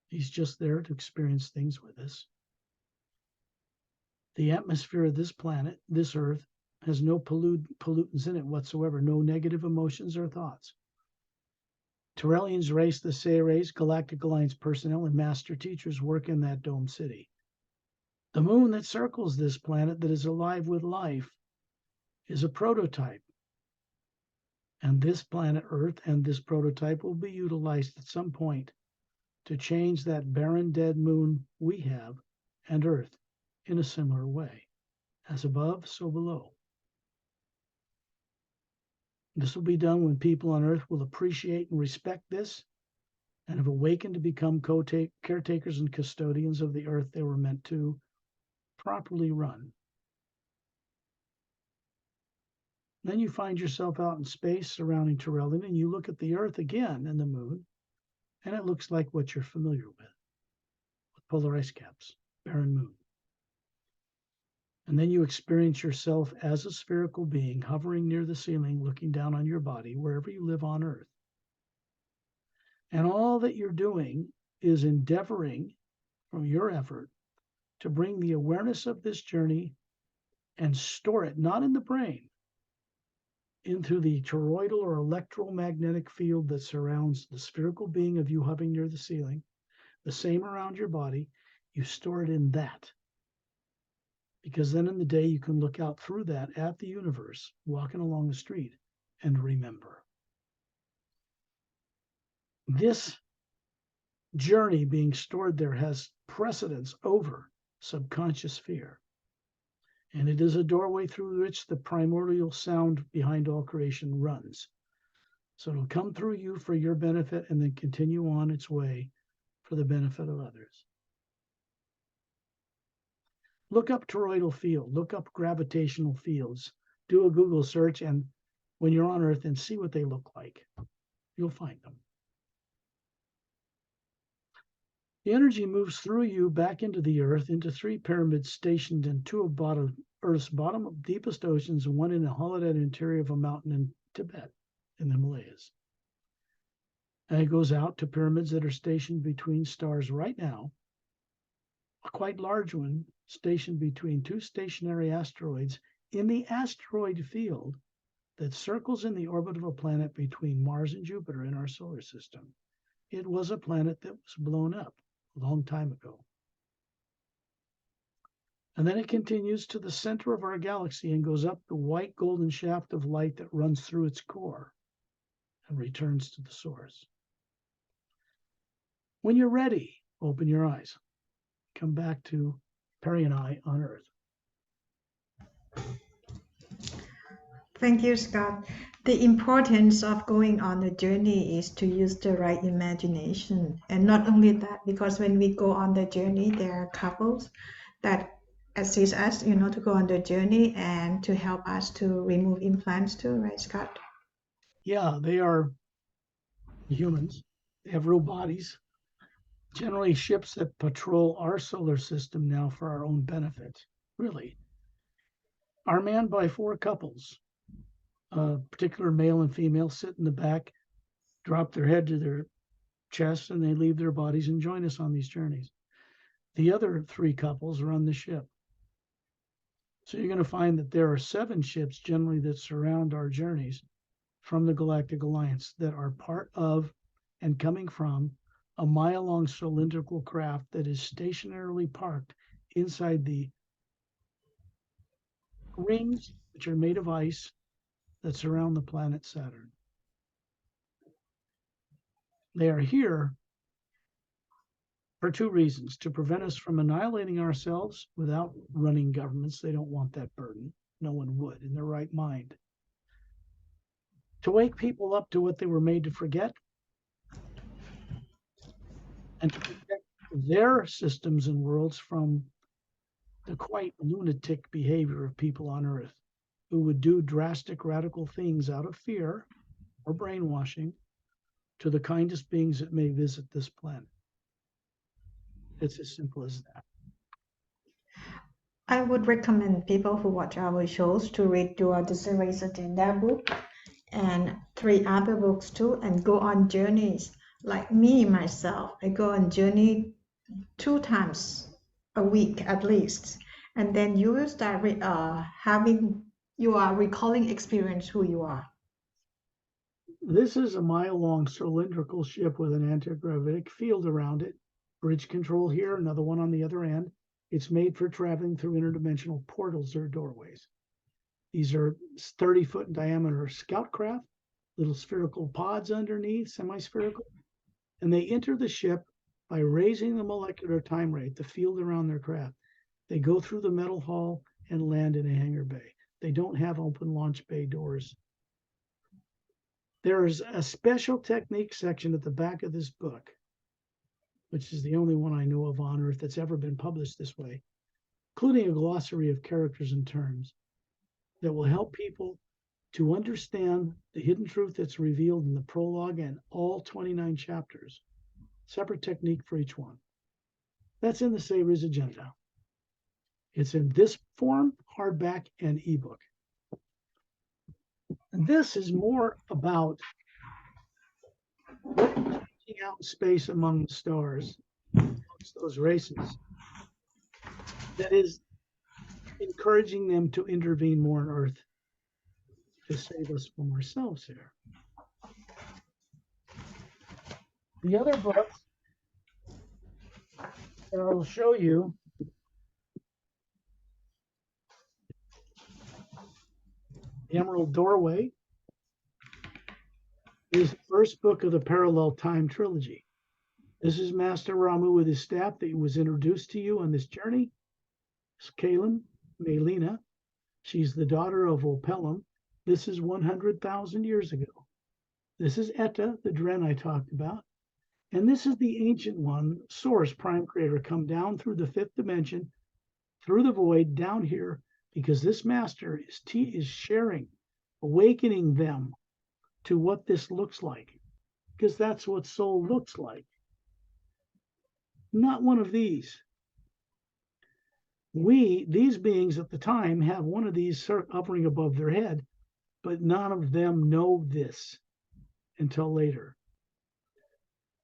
He's just there to experience things with us. The atmosphere of this planet, this Earth, has no pollutants in it whatsoever, no negative emotions or thoughts. Terrellian's race, the Seres, Galactic Alliance personnel, and master teachers work in that dome city. The moon that circles this planet that is alive with life is a prototype. And this planet Earth and this prototype will be utilized at some point to change that barren dead moon we have and Earth in a similar way. As above, so below. This will be done when people on Earth will appreciate and respect this and have awakened to become caretakers and custodians of the Earth they were meant to properly run. Then you find yourself out in space surrounding Terrellian, and you look at the Earth again and the moon, and it looks like what you're familiar with polar ice caps, barren moon. And then you experience yourself as a spherical being hovering near the ceiling, looking down on your body, wherever you live on Earth. And all that you're doing is endeavoring from your effort to bring the awareness of this journey and store it, not in the brain, into the toroidal or electromagnetic field that surrounds the spherical being of you hovering near the ceiling, the same around your body. You store it in that. Because then in the day you can look out through that at the universe, walking along the street, and remember. This journey being stored there has precedence over subconscious fear. And it is a doorway through which the primordial sound behind all creation runs. So it'll come through you for your benefit and then continue on its way for the benefit of others. Look up toroidal field, look up gravitational fields, do a Google search, and when you're on Earth, and see what they look like. You'll find them. The energy moves through you back into the Earth, into 3 pyramids stationed in 2 of Earth's bottom deepest oceans, and 1 in the hollowed out interior of a mountain in Tibet, in the Himalayas. And it goes out to pyramids that are stationed between stars right now, a quite large one stationed between 2 stationary asteroids in the asteroid field that circles in the orbit of a planet between Mars and Jupiter in our solar system. It was a planet that was blown up a long time ago. And then it continues to the center of our galaxy and goes up the white golden shaft of light that runs through its core and returns to the source. When you're ready, open your eyes. Come back to Perry and I on Earth. Thank you, Scott. The importance of going on a journey is to use the right imagination. And not only that, because when we go on the journey, there are couples that assist us, to go on the journey and to help us to remove implants too, right, Scott? Yeah, they are humans. They have real bodies. Generally, ships that patrol our solar system now for our own benefit, really, are manned by four couples. A particular male and female sit in the back, drop their head to their chest, and they leave their bodies and join us on these journeys. The other three couples run the ship. So you're going to find that there are 7 ships generally that surround our journeys from the Galactic Alliance that are part of and coming from a mile-long cylindrical craft that is stationarily parked inside the rings, which are made of ice, that surround the planet Saturn. They are here for 2 reasons: to prevent us from annihilating ourselves without running governments. They don't want that burden. No one would in their right mind. To wake people up to what they were made to forget, and to protect their systems and worlds from the quite lunatic behavior of people on Earth who would do drastic, radical things out of fear or brainwashing to the kindest beings that may visit this planet. It's as simple as that. I would recommend people who watch our shows to read your Discovery's Agenda book and 3 other books too, and go on journeys. Like me, myself, I go on journey 2 times a week at least. And then you will start you are recalling experience who you are. This is a mile-long cylindrical ship with an anti-gravitic field around it. Bridge control here, another one on the other end. It's made for traveling through interdimensional portals or doorways. These are 30-foot in diameter scout craft, little spherical pods underneath, semi-spherical, and they enter the ship by raising the molecular time rate, the field around their craft. They go through the metal hull and land in a hangar bay. They don't have open launch bay doors. There is a special technique section at the back of this book, which is the only one I know of on Earth that's ever been published this way, including a glossary of characters and terms that will help people to understand the hidden truth that's revealed in the prologue and all 29 chapters. Separate technique for each one. That's in the Savior's Agenda. It's in this form, hardback and ebook. And this is more about what is changing out in space among the stars, amongst those races, that is encouraging them to intervene more on Earth to save us from ourselves here. The other books that I'll show you Emerald Doorway is the first book of the Parallel Time trilogy. This is Master Ramu with his staff that was introduced to you on this journey. It's Kalim Melina. She's the daughter of Opelum. This is 100,000 years ago. This is Etta, the Dren I talked about. And this is the Ancient One, Source, Prime Creator, come down through the 5th dimension, through the void, down here, because this master is sharing, awakening them to what this looks like, because that's what soul looks like. Not one of these. These beings at the time, have one of these hovering above their head, but none of them know this until later.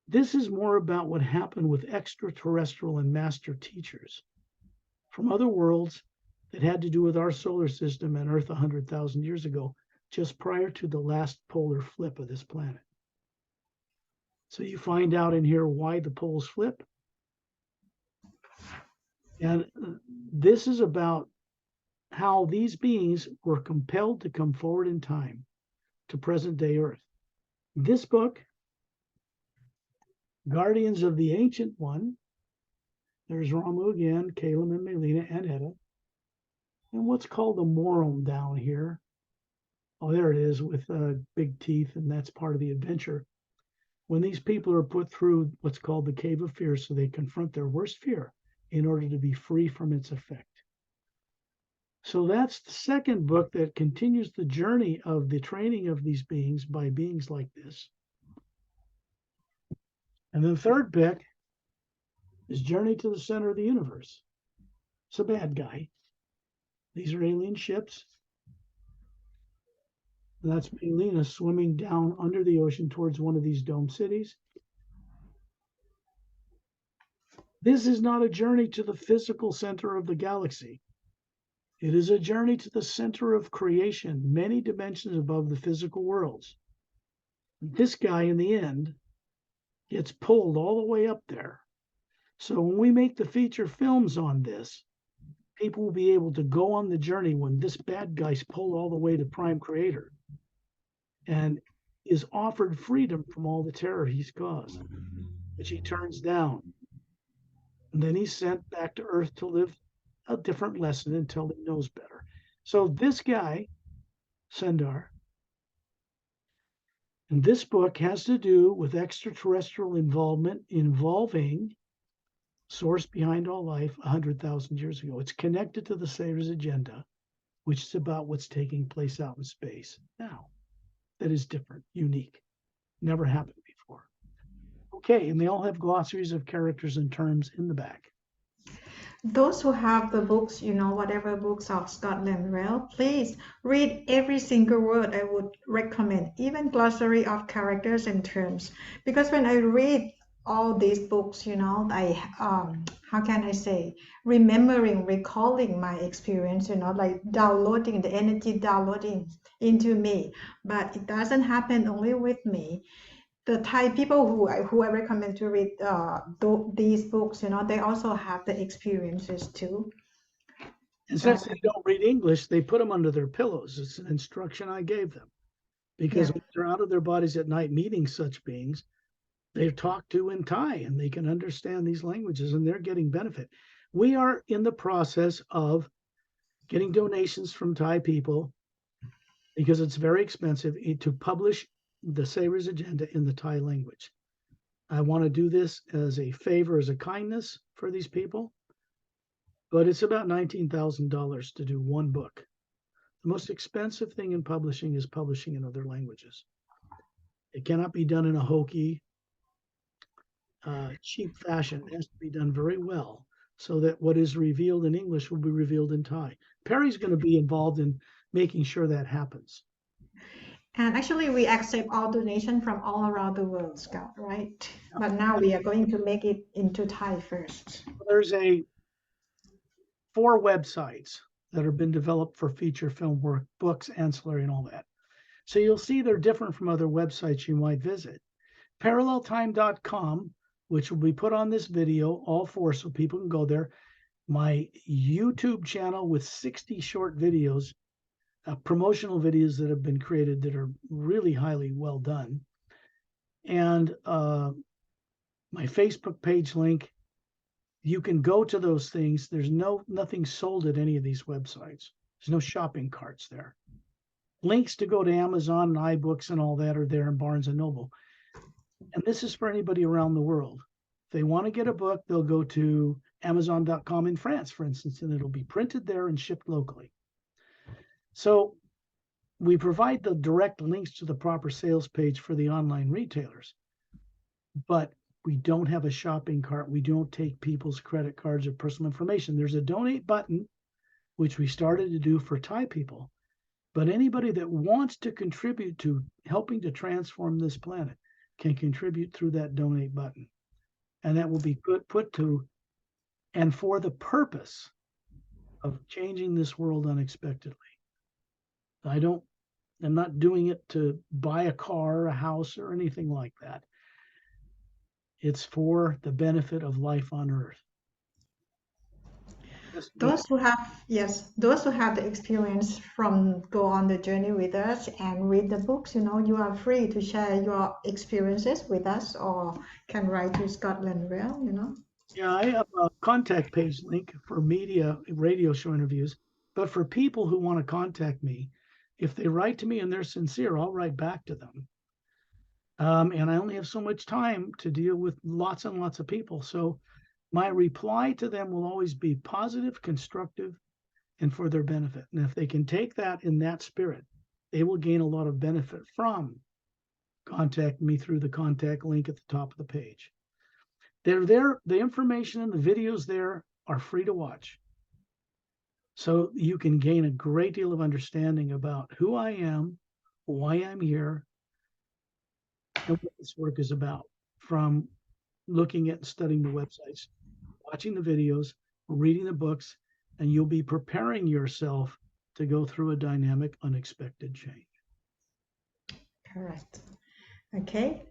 This is more about what happened with extraterrestrial and master teachers from other worlds that had to do with our solar system and Earth 100,000 years ago, just prior to the last polar flip of this planet. So you find out in here why the poles flip. And this is about how these beings were compelled to come forward in time to present day Earth. This book, Guardians of the Ancient One, there's Ramu again, Kalim and Melina and Etta, and what's called a Morum down here, Oh, there it is with big teeth, and that's part of the adventure. When these people are put through what's called the cave of fear, so they confront their worst fear in order to be free from its effect. So that's the second book that continues the journey of the training of these beings by beings like this. And the third book is Journey to the Center of the Universe. It's a bad guy. These are alien ships. That's Melina swimming down under the ocean towards one of these dome cities. This is not a journey to the physical center of the galaxy. It is a journey to the center of creation, many dimensions above the physical worlds. This guy, in the end, gets pulled all the way up there. So when we make the feature films on this, people will be able to go on the journey when this bad guy's pulled all the way to Prime Creator and is offered freedom from all the terror he's caused, which he turns down. And then he's sent back to Earth to live a different lesson until he knows better. So this guy, Sendar, and this book has to do with extraterrestrial involvement involving source behind all life 100,000 years ago. It's connected to the Savior's agenda, which is about what's taking place out in space now. That is different, unique, never happened before. Okay, and they all have glossaries of characters and terms in the back. Those who have the books, whatever books of Scott Lamrell, please read every single word. I would recommend, even glossary of characters and terms. Because when I read all these books, I, how can I say, recalling my experience, like downloading the energy, downloading into me. But it doesn't happen only with me. The Thai people who I recommend to read these books, they also have the experiences too. And Uh, since they don't read English, they put them under their pillows. It's an instruction I gave them. Because yeah. when they're out of their bodies at night meeting such beings, they're talked to in Thai and they can understand these languages and they're getting benefit. We are in the process of getting donations from Thai people because it's very expensive to publish the Savior's agenda in the Thai language. I want to do this as a favor, as a kindness for these people, but it's about $19,000 to do one book. The most expensive thing in publishing is publishing in other languages. It cannot be done in a hokey, cheap fashion. It has to be done very well so that what is revealed in English will be revealed in Thai. Perry's going to be involved in making sure that happens. And actually, we accept all donation from all around the world, Scott, right? But now we are going to make it into Thai first. There's 4 websites that have been developed for feature film work, books, ancillary, and all that. So you'll see they're different from other websites you might visit. Paralleltime.com, which will be put on this video, all 4, so people can go there. My YouTube channel with 60 short videos, promotional videos that have been created that are really highly well done. And my Facebook page link. You can go to those things. There's nothing sold at any of these websites. There's no shopping carts there. Links to go to Amazon and iBooks and all that are there in Barnes and Noble. And this is for anybody around the world. If they want to get a book, they'll go to Amazon.com in France, for instance, and it'll be printed there and shipped locally. So we provide the direct links to the proper sales page for the online retailers, but we don't have a shopping cart. We don't take people's credit cards or personal information. There's a donate button, which we started to do for Thai people. But anybody that wants to contribute to helping to transform this planet can contribute through that donate button. And that will be put to and for the purpose of changing this world unexpectedly. I'm not doing it to buy a car or a house or anything like that. It's for the benefit of life on Earth. Those who have the experience from go on the journey with us and read the books, you are free to share your experiences with us or can write to Scotland Rail. Yeah, I have a contact page link for media radio show interviews, but for people who want to contact me, If they write to me and they're sincere, I'll write back to them. And I only have so much time to deal with lots and lots of people. So my reply to them will always be positive, constructive, and for their benefit. And if they can take that in that spirit, they will gain a lot of benefit from contacting me through the contact link at the top of the page. They're there, the information and the videos there are free to watch. So you can gain a great deal of understanding about who I am, why I'm here, and what this work is about, from looking at and studying the websites, watching the videos, reading the books, and you'll be preparing yourself to go through a dynamic, unexpected change. Correct. Okay.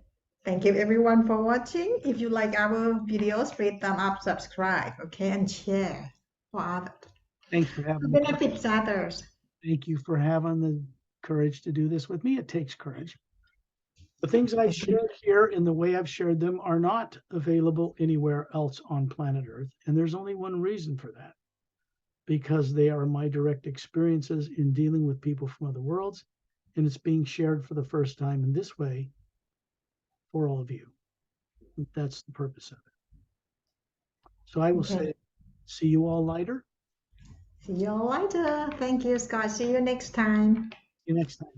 Thank you everyone for watching. If you like our videos, please thumb up, subscribe, okay, and share for others. Thanks for To having the courage. benefit others. Thank you for having the courage to do this with me. It takes courage. The things I shared here in the way I've shared them are not available anywhere else on planet Earth. And there's only one reason for that, because they are my direct experiences in dealing with people from other worlds. And it's being shared for the first time in this way for all of you. That's the purpose of it. So I will say, see you all later. See you all later. Thank you, Scott. See you next time. See you next time.